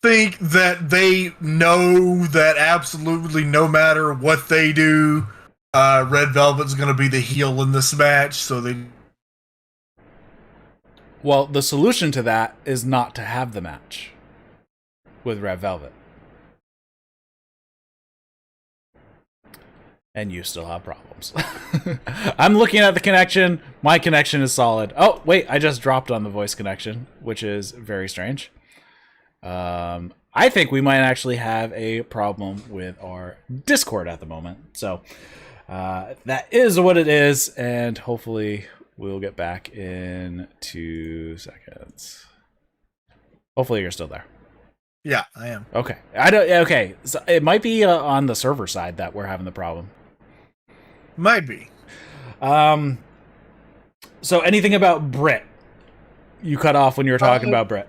Think that they know that absolutely no matter what they do, Red Velvet's going to be the heel in this match, so they... Well, the solution to that is not to have the match with Red Velvet. And you still have problems. I'm looking at the connection. My connection is solid. Oh, wait, I just dropped on the voice connection, which is very strange. I think we might actually have a problem with our Discord at the moment. So that is what it is, and hopefully we'll get back in 2 seconds. Hopefully you're still there. Yeah, I am. Okay. Okay, so it might be on the server side that we're having the problem. Might be. So anything about Britt? You cut off when you were talking about Britt.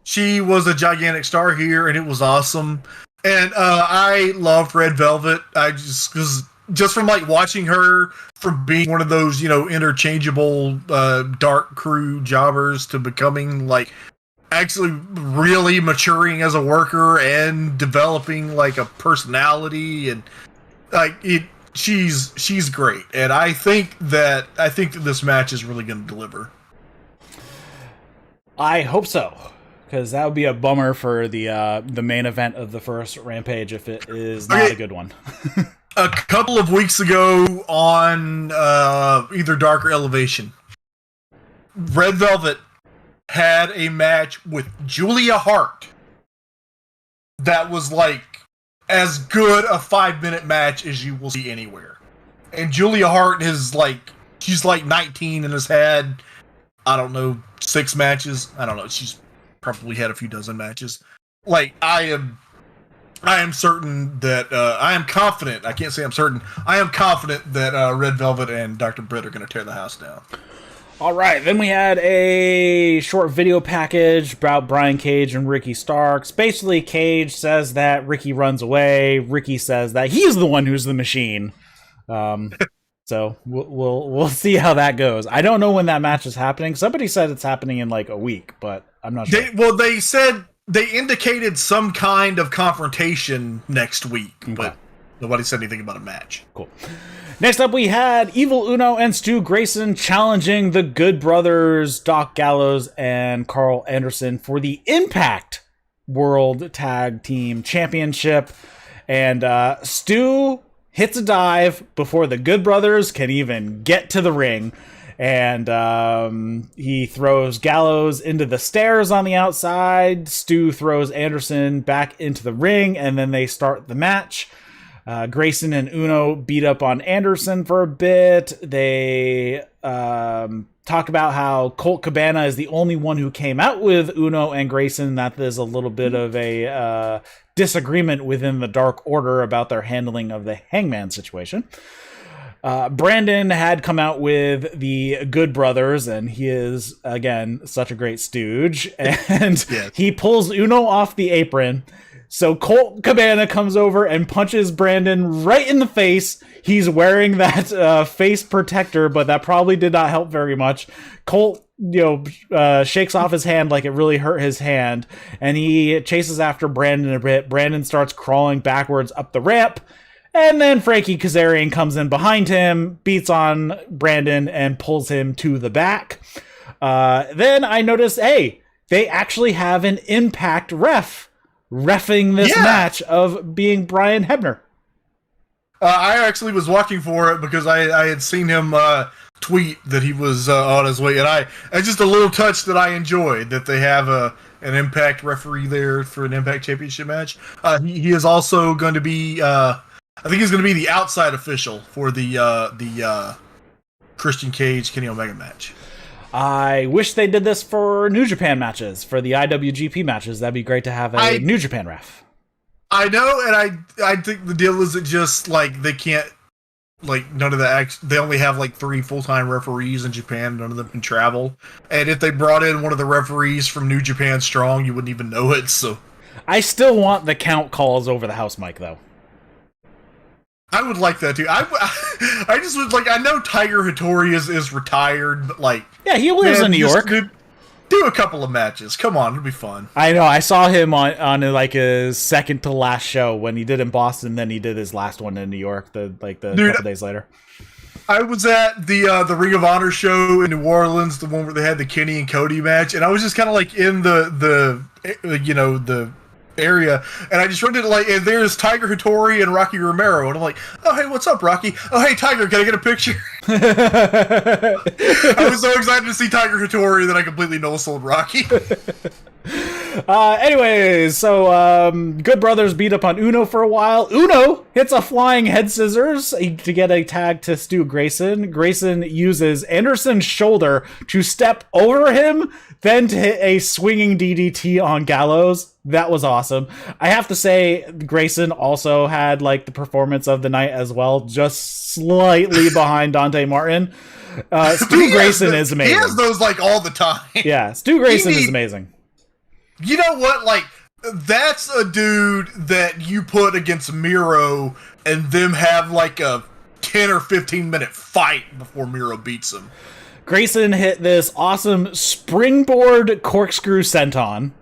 She was a gigantic star here, and it was awesome. And I loved Red Velvet. I just from like watching her from being one of those, interchangeable dark crew jobbers to becoming like actually really maturing as a worker and developing like a personality, and like she's great. And I think that this match is really going to deliver. I hope so. Because that would be a bummer for the main event of the first Rampage if it is not a good one. A couple of weeks ago on either Dark or Elevation, Red Velvet had a match with Julia Hart that was like as good a 5-minute match as you will see anywhere. And Julia Hart she's like 19 and has had, I don't know, 6 matches. I don't know. She's probably had a few dozen matches. Like, I am certain that I am confident. I can't say I'm certain. I am confident that Red Velvet and Dr. Britt are going to tear the house down. All right, then we had a short video package about Brian Cage and Ricky Starks. Basically, Cage says that Ricky runs away. Ricky says that he's the one who's the machine. So we'll see how that goes. I don't know when that match is happening. Somebody said it's happening in like a week, but I'm not sure. They said they indicated some kind of confrontation next week, but nobody said anything about a match. Cool. Next up, we had Evil Uno and Stu Grayson challenging the Good Brothers, Doc Gallows, and Carl Anderson for the Impact World Tag Team Championship. And Stu hits a dive before the Good Brothers can even get to the ring. And he throws Gallows into the stairs on the outside. Stu throws Anderson back into the ring, and then they start the match. Grayson and Uno beat up on Anderson for a bit. They talk about how Colt Cabana is the only one who came out with Uno and Grayson, that there's a little bit of a disagreement within the Dark Order about their handling of the Hangman situation. Brandon had come out with the Good Brothers, and he is, again, such a great stooge. And he pulls Uno off the apron. So Colt Cabana comes over and punches Brandon right in the face. He's wearing that face protector, but that probably did not help very much. Colt, shakes off his hand like it really hurt his hand, and he chases after Brandon a bit. Brandon starts crawling backwards up the ramp, and then Frankie Kazarian comes in behind him, beats on Brandon, and pulls him to the back. Then I noticed, hey, they actually have an Impact reffing this match of being Brian Hebner. I actually was watching for it because I had seen him tweet that he was on his way, and it's just a little touch that I enjoyed, that they have an Impact referee there for an Impact Championship match. He is also going to be, I think he's going to be the outside official for the Christian Cage Kenny Omega match. I wish they did this for New Japan matches, for the IWGP matches. That'd be great to have a New Japan ref. I know, and I think the deal is that just like they can't, like none of the they only have like 3 full-time referees in Japan. None of them can travel, and if they brought in one of the referees from New Japan Strong, you wouldn't even know it. So I still want the count calls over the house mic, though. I would like that too. I just was like, I know Tiger Hattori is retired, but like, yeah, he lives in New York. Do a couple of matches. Come on, it'll be fun. I know. I saw him on like his second to last show when he did in Boston. Then he did his last one in New York. The couple days later. I was at the Ring of Honor show in New Orleans, the one where they had the Kenny and Cody match, and I was just kind of like in the area, and I just run into like, and there's Tiger Hattori and Rocky Romero, and I'm like, oh hey, what's up, Rocky? Oh hey, Tiger, can I get a picture? I was so excited to see Tiger Hattori that I completely no-sold Rocky. Anyways, so Good Brothers beat up on Uno for a while. Uno hits a flying head scissors to get a tag to Stu Grayson. Grayson uses Anderson's shoulder to step over him, then to hit a swinging DDT on Gallows. That was awesome. I have to say, Grayson also had like the performance of the night as well, just slightly behind Dante Martin. Stu Grayson is amazing. He has those like all the time. Yeah, Stu Grayson is amazing. You know what? Like, that's a dude that you put against Miro and them have like a 10 or 15 minute fight before Miro beats him. Grayson hit this awesome springboard corkscrew senton.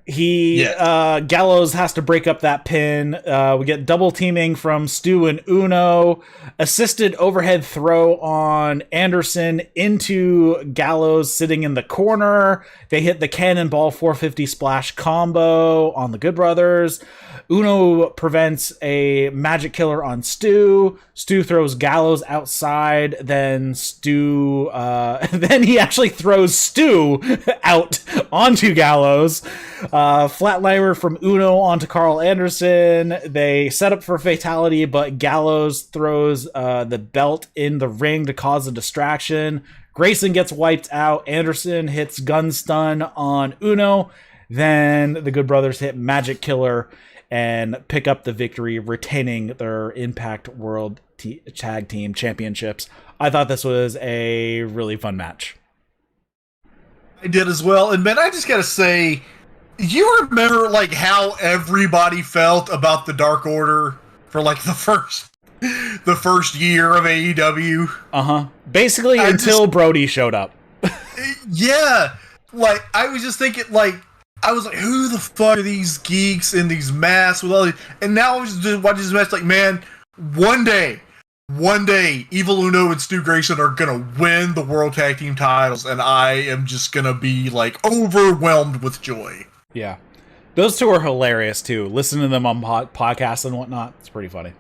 Gallows has to break up that pin. We get double teaming from Stu and Uno. Assisted overhead throw on Anderson into Gallows sitting in the corner. They hit the Cannonball 450 splash combo on the Good Brothers. Uno prevents a magic killer on Stu. Stu throws Gallows outside. Then then he actually throws Stu out onto Gallows. Flatliner from Uno onto Carl Anderson. They set up for fatality, but Gallows throws the belt in the ring to cause a distraction. Grayson gets wiped out. Anderson hits gun stun on Uno. Then the Good Brothers hit Magic Killer and pick up the victory, retaining their Impact World Tag Team Championships. I thought this was a really fun match. I did as well. And man, I just gotta say, you remember like how everybody felt about the Dark Order for like the first year of AEW? Uh-huh. Basically until Brody showed up. Yeah. Like, I was just thinking, like, I was like, who the fuck are these geeks in these masks with all these? And now I was just watching this match like, man, one day, Evil Uno and Stu Grayson are gonna win the World Tag Team titles, and I am just gonna be, like, overwhelmed with joy. Yeah. Those two are hilarious, too. Listen to them on podcasts and whatnot. It's pretty funny.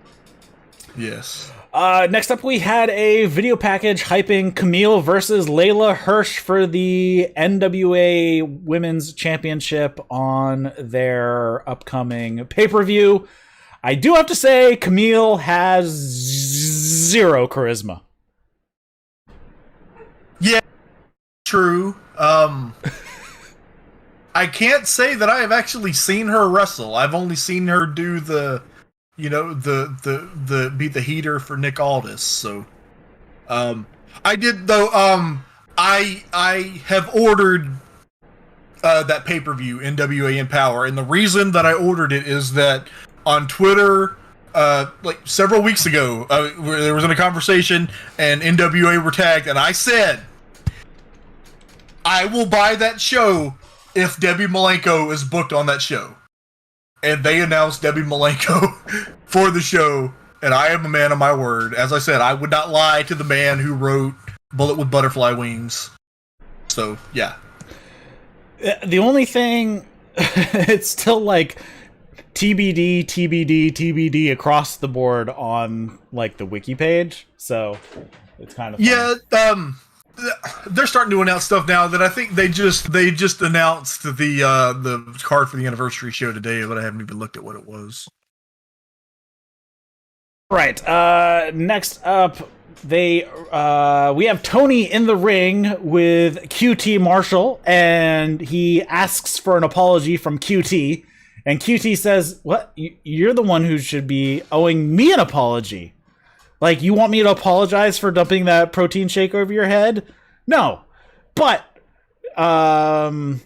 Yes. Next up, we had a video package hyping Camille versus Layla Hirsch for the NWA Women's Championship on their upcoming pay-per-view. I do have to say, Camille has zero charisma. Yeah, true. I can't say that I have actually seen her wrestle. I've only seen her do the be the heater for Nick Aldis. So, I did though. I have ordered that pay-per-view, NWA Empower, and the reason that I ordered it is that on Twitter, like several weeks ago, there was in a conversation and NWA were tagged, and I said, I will buy that show if Debbie Malenko is booked on that show. And they announced Debbie Malenko for the show, and I am a man of my word. As I said, I would not lie to the man who wrote Bullet with Butterfly Wings. So, yeah. The only thing, it's still like TBD, TBD, TBD across the board on like the wiki page. So, it's kind of funny. Yeah, they're starting to announce stuff now that I think they just announced the card for the anniversary show today, but I haven't even looked at what it was. Right. Next up, we have Tony in the ring with QT Marshall, and he asks for an apology from QT, And QT says, what? You're the one who should be owing me an apology. Like, you want me to apologize for dumping that protein shake over your head? No. But, but I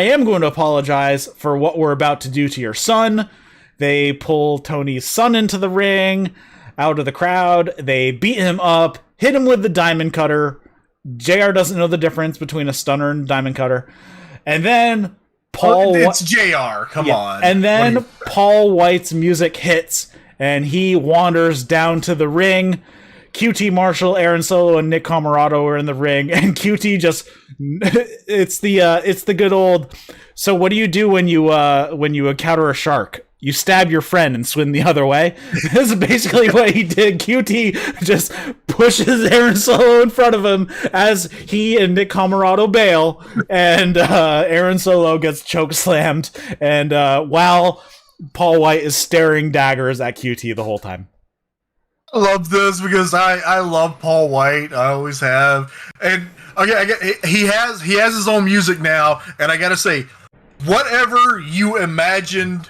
am going to apologize for what we're about to do to your son. They pull Tony's son into the ring, out of the crowd. They beat him up, hit him with the diamond cutter. JR doesn't know the difference between a stunner and diamond cutter. And then it's JR, come on. And then Paul White's music hits, and he wanders down to the ring. QT Marshall, Aaron Solo, and Nick Comoroto are in the ring, and QT just it's the good old. So what do you do when you encounter a shark? You stab your friend and swim the other way. This is basically what he did. QT just pushes Aaron Solo in front of him as he and Nick Comoroto bail, and Aaron Solo gets choke slammed, and while Paul White is staring daggers at QT the whole time. I love this because I love Paul White. I always have, and okay, he has his own music now, and I gotta say, whatever you imagined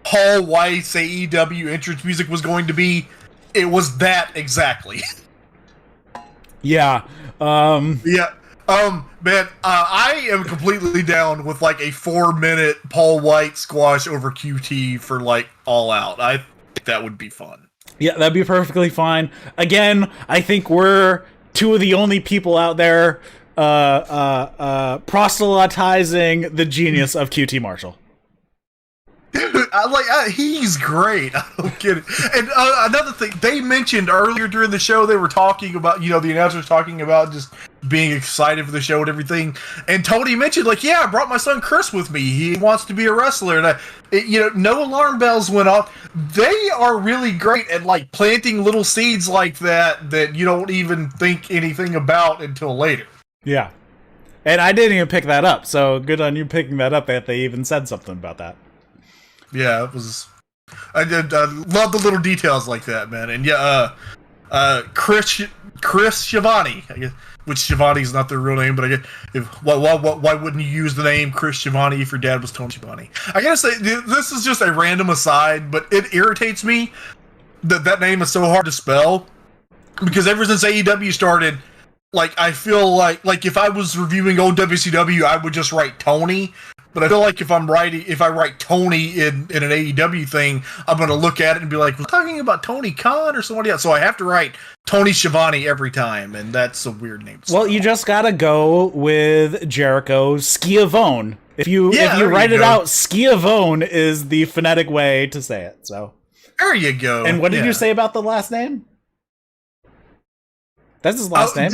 Paul White's AEW entrance music was going to be, it was that exactly. Yeah. Man, I am completely down with like a 4-minute Paul White squash over QT for like All Out. I think that would be fun. Yeah, that'd be perfectly fine. Again, I think we're two of the only people out there proselytizing the genius of QT Marshall. Dude, he's great. I don't get it. And another thing, they mentioned earlier during the show, they were talking about, the announcers talking about just being excited for the show and everything. And Tony mentioned, I brought my son Kris with me. He wants to be a wrestler. And, no alarm bells went off. They are really great at, planting little seeds like that you don't even think anything about until later. Yeah. And I didn't even pick that up. So good on you picking that up, that they even said something about that. Yeah, it was. I did love the little details like that, man. And Kris Shivani, I guess, which Shivani is not their real name, but I guess why wouldn't you use the name Kris Shivani if your dad was Tony Shivani? I gotta say, this is just a random aside, but it irritates me that name is so hard to spell, because ever since AEW started, I feel like if I was reviewing old WCW, I would just write Tony. But I feel like if I write Tony in an AEW thing, I'm going to look at it and be like, we're talking about Tony Khan or somebody else. So I have to write Tony Schiavone every time, and that's a weird name. Well, you just got to go with Jericho's Schiavone. If you write it out, Schiavone is the phonetic way to say it. So there you go. And what did you say about the last name? That's his last name.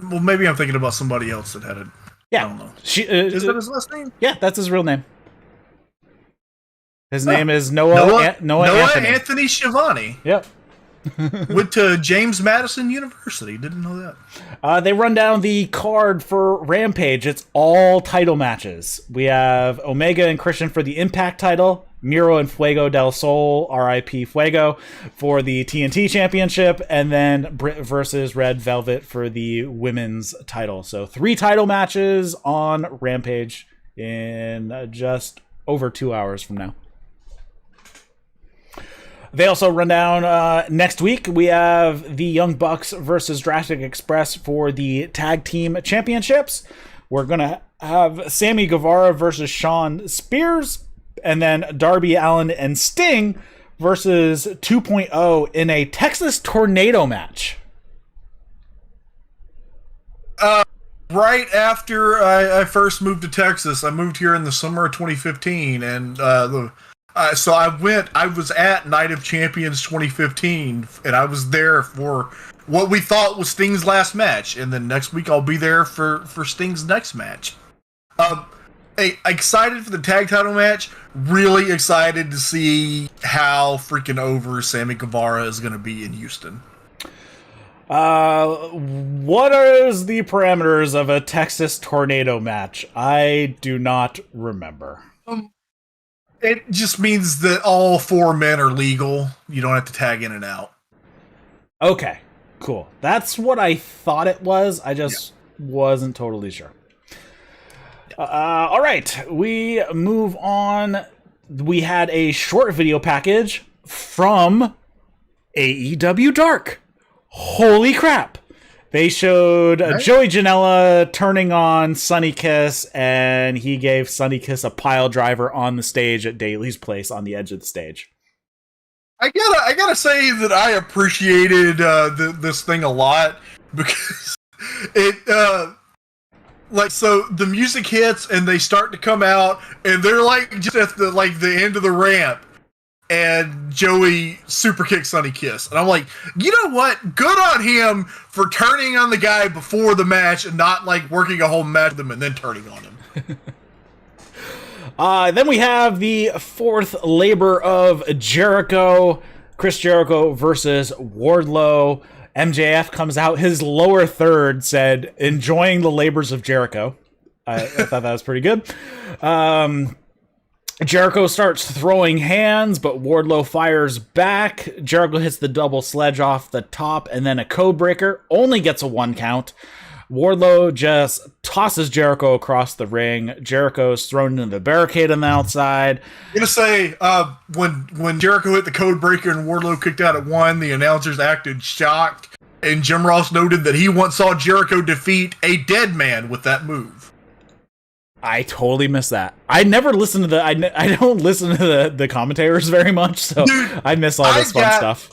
Well, maybe I'm thinking about somebody else that had it. Yeah. I don't know. Is that his last name? Yeah, that's his real name. His name is Noah Anthony Schiavone. Yep. Went to James Madison University. Didn't know that. They run down the card for Rampage. It's all title matches. We have Omega and Christian for the Impact title. Miro and Fuego del Sol, R.I.P. Fuego, for the TNT Championship, and then Britt versus Red Velvet for the women's title. So 3 title matches on Rampage in just over 2 hours from now. They also run down next week. We have the Young Bucks versus Jurassic Express for the Tag Team Championships. We're going to have Sammy Guevara versus Shawn Spears. And then Darby, Allin, and Sting versus 2.0 in a Texas Tornado match. Right after I first moved to Texas, I moved here in the summer of 2015, and so I was at Night of Champions 2015, and I was there for what we thought was Sting's last match, and then next week I'll be there for Sting's next match. Excited for the tag title match. Really excited to see how freaking over Sammy Guevara is going to be in Houston. What is the parameters of a Texas Tornado match? I do not remember. It just means that all 4 men are legal. You don't have to tag in and out. Okay, cool. That's what I thought it was. I just wasn't totally sure. All right, we move on. We had a short video package from AEW Dark. Holy crap. They showed Joey Janela turning on Sonny Kiss, and he gave Sonny Kiss a pile driver on the stage at Daly's place on the edge of the stage. I gotta say that I appreciated this thing a lot because it so the music hits and they start to come out and they're like just at the end of the ramp. And Joey super kicks Sonny Kiss. And I'm like, you know what? Good on him for turning on the guy before the match and not like working a whole match with him and then turning on him. Then we have the fourth labor of Jericho. Chris Jericho versus Wardlow. MJF comes out. His lower third said, enjoying the labors of Jericho. I thought that was pretty good. Jericho starts throwing hands, but Wardlow fires back. Jericho hits the double sledge off the top, and then a code breaker. Only gets a 1 count. Wardlow just tosses Jericho across the ring. Jericho's thrown into the barricade on the outside. I'm gonna say, when Jericho hit the code breaker and Wardlow kicked out at 1, the announcers acted shocked, and Jim Ross noted that he once saw Jericho defeat a dead man with that move. I totally missed that. I never listen to I don't listen to the commentators very much, so dude, I miss all this fun stuff.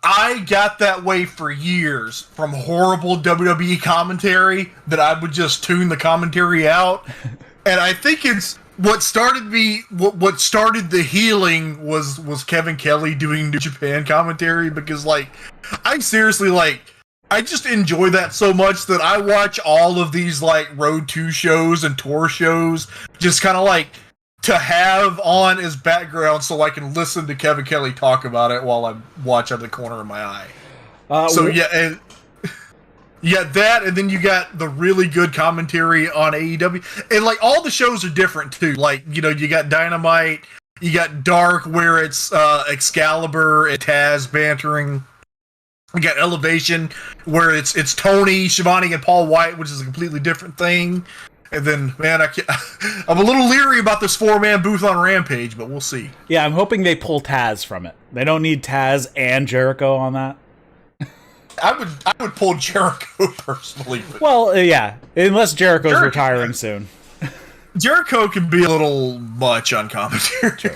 I got that way for years from horrible WWE commentary that I would just tune the commentary out. And I think it's what started the healing was Kevin Kelly doing New Japan commentary, because like I'm seriously like I just enjoy that so much that I watch all of these like Road 2 shows and tour shows just kind of like to have on as background so I can listen to Kevin Kelly talk about it while I watch out of the corner of my eye. And that, and then you got the really good commentary on AEW, and like all the shows are different too. Like, you know, you got Dynamite, you got Dark where it's Excalibur and Taz bantering. We got Elevation, where it's Tony, Shivani, and Paul White, which is a completely different thing. And then, man, I'm a little leery about this 4-man booth on Rampage, but we'll see. Yeah, I'm hoping they pull Taz from it. They don't need Taz and Jericho on that. I would pull Jericho personally. Well, yeah, unless Jericho's retiring soon. Jericho can be a little much on commentary. True.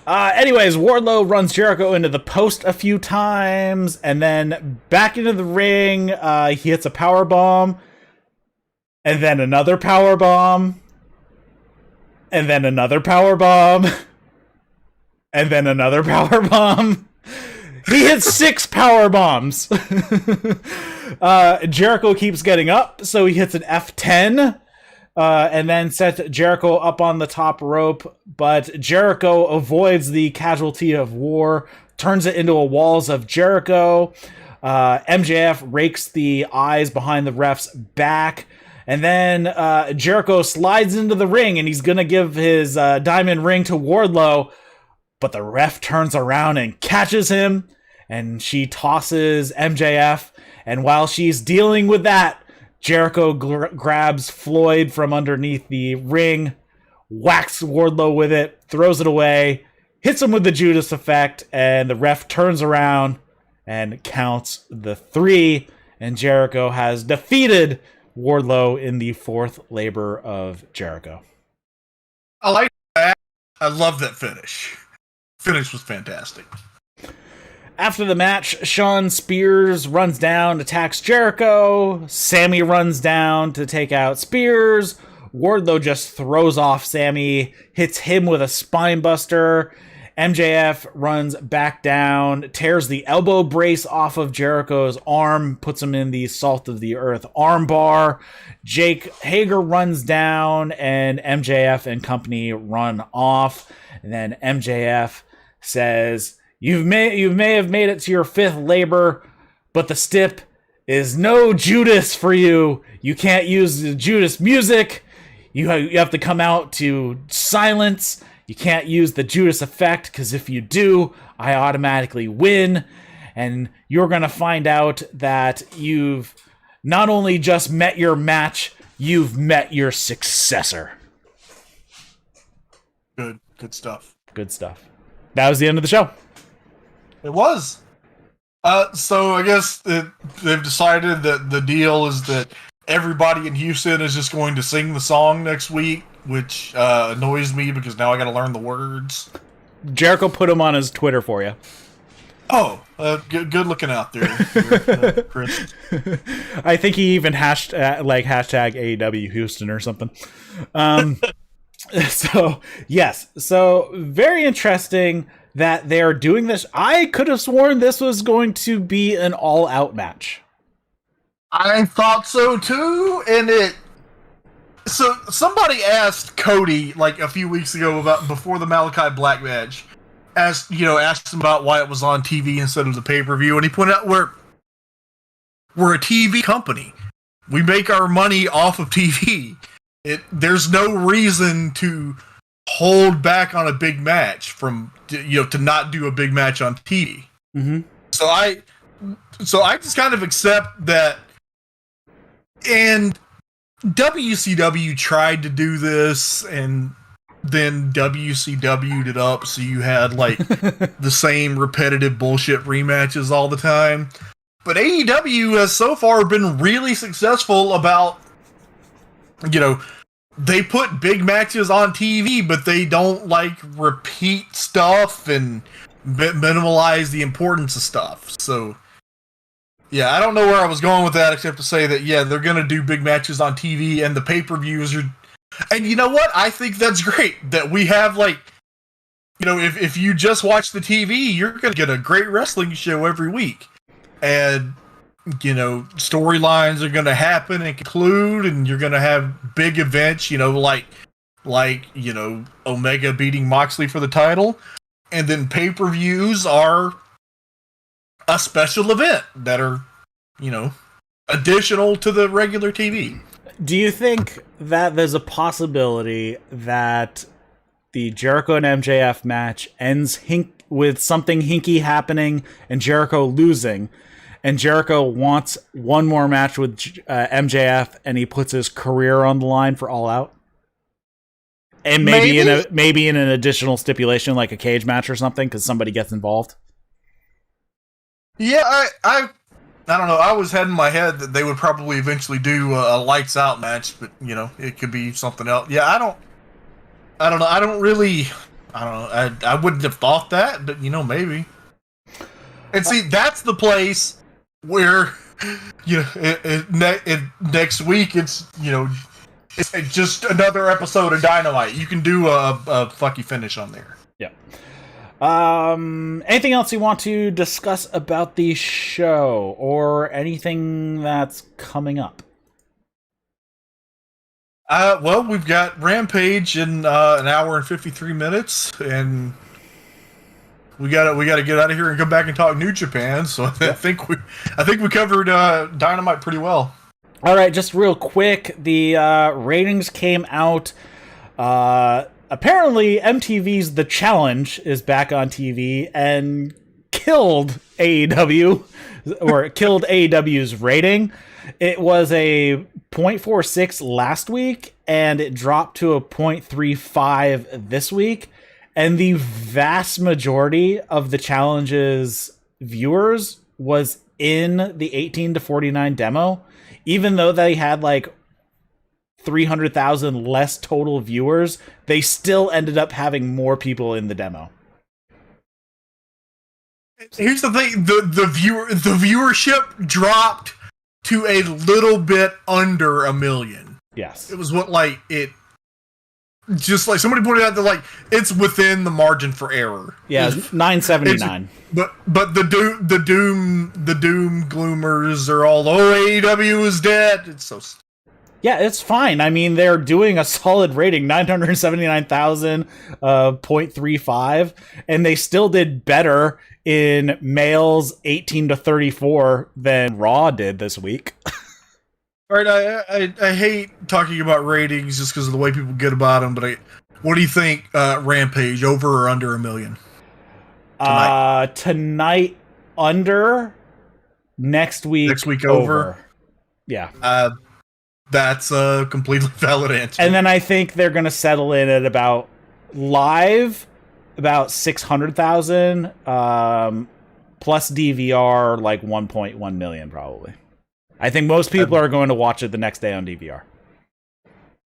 Anyways, Wardlow runs Jericho into the post a few times, and then back into the ring. He hits a power bomb, and then another power bomb, and then another power bomb, and then another power bomb. He hits 6 power bombs. Jericho keeps getting up, so he hits an F10. And then sets Jericho up on the top rope, but Jericho avoids the casualty of war, turns it into a walls of Jericho. MJF rakes the eyes behind the ref's back, and then Jericho slides into the ring, and he's going to give his diamond ring to Wardlow, but the ref turns around and catches him, and she tosses MJF, and while she's dealing with that, Jericho grabs Floyd from underneath the ring, whacks Wardlow with it, throws it away, hits him with the Judas effect, and the ref turns around and counts the 3, and Jericho has defeated Wardlow in the 4th labor of Jericho. I like that. I love that finish. Finish was fantastic. After the match, Shawn Spears runs down, attacks Jericho. Sammy runs down to take out Spears. Wardlow just throws off Sammy, hits him with a spine buster. MJF runs back down, tears the elbow brace off of Jericho's arm, puts him in the Salt of the Earth armbar. Jake Hager runs down, and MJF and company run off. And then MJF says, You may have made it to your 5th labor, but the stip is no Judas for you. You can't use the Judas music. You have to come out to silence. You can't use the Judas effect, because if you do, I automatically win. And you're going to find out that you've not only just met your match, you've met your successor. Good stuff. Good stuff. That was the end of the show. It was. So I guess they've decided that the deal is that everybody in Houston is just going to sing the song next week, which annoys me because now I got to learn the words. Jericho put him on his Twitter for you. Oh, good looking out there, Kris. I think he even hashtag AEW Houston or something. So yes, so very interesting that they are doing this. I could have sworn this was going to be an all-out match. I thought so too, and So somebody asked Cody like a few weeks ago about before the Malachi Black match, asked him about why it was on TV instead of the pay-per-view, and he pointed out we're a TV company. We make our money off of TV. There's no reason to hold back on a big match from to not do a big match on TV. Mm-hmm. So I just kind of accept that. And WCW tried to do this, and then WCW'd it up, so you had like the same repetitive bullshit rematches all the time. But AEW has so far been really successful about, they put big matches on TV, but they don't like repeat stuff and minimalize the importance of stuff. So, yeah, I don't know where I was going with that, except to say that, yeah, they're going to do big matches on TV, and the pay-per-views are... And you know what? I think that's great, that we have, like... if you just watch the TV, you're going to get a great wrestling show every week. And, storylines are going to happen and conclude, and you're going to have big events, like Omega beating Moxley for the title. And then pay-per-views are a special event that are, additional to the regular TV. Do you think that there's a possibility that the Jericho and MJF match ends with something hinky happening and Jericho losing, and Jericho wants one more match with MJF, and he puts his career on the line for All Out? And maybe in an additional stipulation, like a cage match or something, because somebody gets involved. Yeah, I don't know. I was had in my head that they would probably eventually do a lights out match, but it could be something else. Yeah, I don't know. I don't know. I wouldn't have thought that, but maybe. And see, that's the place where next week it's it's just another episode of Dynamite. You can do a fucky finish on there. Yeah. Anything else you want to discuss about the show, or anything that's coming up? Well, we've got Rampage in an hour and 53 minutes, and we gotta get out of here and come back and talk New Japan. So I think we covered Dynamite pretty well. All right, just real quick, the ratings came out. Apparently, MTV's The Challenge is back on TV and killed AEW, or killed AEW's rating. It was a 0.46 last week, and it dropped to a 0.35 this week. And the vast majority of The Challenge's viewers was in the 18 to 49 demo, even though they had like 300,000 less total viewers, they still ended up having more people in the demo. Here's the thing: the viewership dropped to a little bit under 1 million. Yes, it was just like somebody pointed out that like it's within the margin for error. Yeah, 979. But the doom gloomers are all AEW is dead. It's so. Yeah, it's fine. I mean, they're doing a solid rating, 979,000, 0.35, and they still did better in males 18 to 34 than Raw did this week. All right, I hate talking about ratings just because of the way people get about them, but what do you think, Rampage, over or under 1 million? Tonight under, next week over. Yeah. That's a completely valid answer. And then I think they're going to settle in at about live, about 600,000, plus DVR, like 1.1 million probably. I think most people are going to watch it the next day on DVR.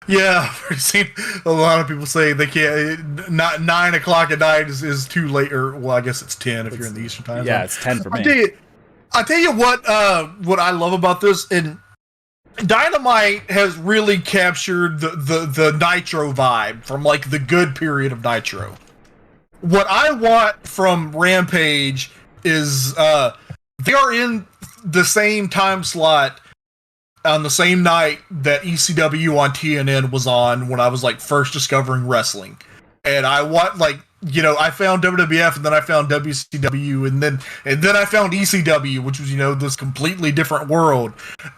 Yeah, I've seen a lot of people say they can't. Not 9 o'clock at night is too late, or well, I guess it's 10 if you're in the Eastern time. Yeah, zone. it's 10 for me. I tell you what I love about this, and Dynamite has really captured the Nitro vibe from like the good period of Nitro. What I want from Rampage is they are in the same time slot on the same night that ECW on TNN was on when I was like first discovering wrestling. And I want I found WWF and then I found WCW and then I found ECW, which was, this completely different world.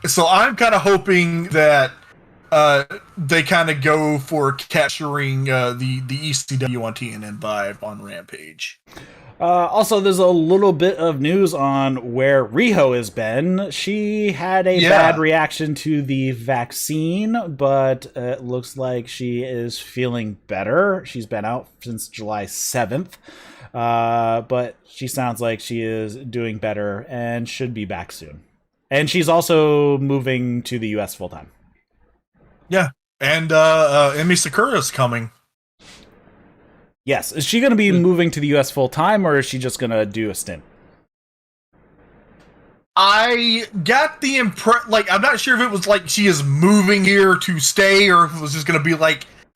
So I'm kind of hoping that they kind of go for capturing the ECW on TNN vibe on Rampage. Also, there's a little bit of news on where Riho has been. She had a bad reaction to the vaccine, but it looks like she is feeling better. She's been out since July 7th, but she sounds like she is doing better and should be back soon. And she's also moving to the U.S. full-time. Yeah, and Emi Sakura's coming. Yes. Is she going to be moving to the U.S. full-time, or is she just going to do a stint? I got the impression, I'm not sure if it was like she is moving here to stay, or if it was just going to be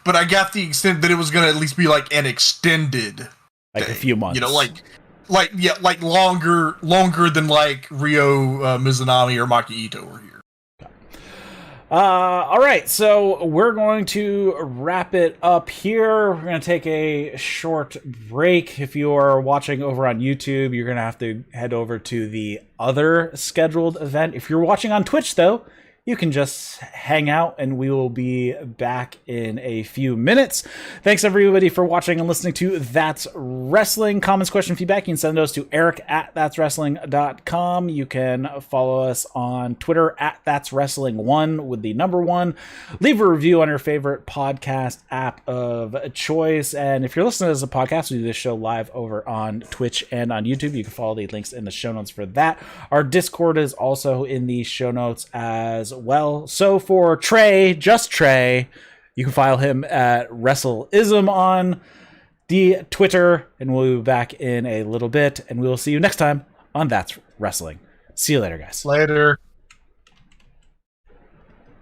but I got the extent that it was going to at least be an extended a few months. Longer than Ryo Mizunami or Maki Ito were here. All right, so we're going to wrap it up here. We're going to take a short break. If you are watching over on YouTube, you're going to have to head over to the other scheduled event. If you're watching on Twitch, though, you can just hang out and we will be back in a few minutes. Thanks everybody for watching and listening to That's Wrestling. Comments, question, feedback, you can send those to eric@thatswrestling.com. You can follow us on Twitter @thatswrestling1 with the number 1. Leave a review on your favorite podcast app of choice. And if you're listening as a podcast, we do this show live over on Twitch and on YouTube. You can follow the links in the show notes for that. Our Discord is also in the show notes as well. So for Trae, just Trae, you can follow him at WrestleIsm on the Twitter, and we'll be back in a little bit, and we will see you next time on That's Wrestling. See you later, guys. Later.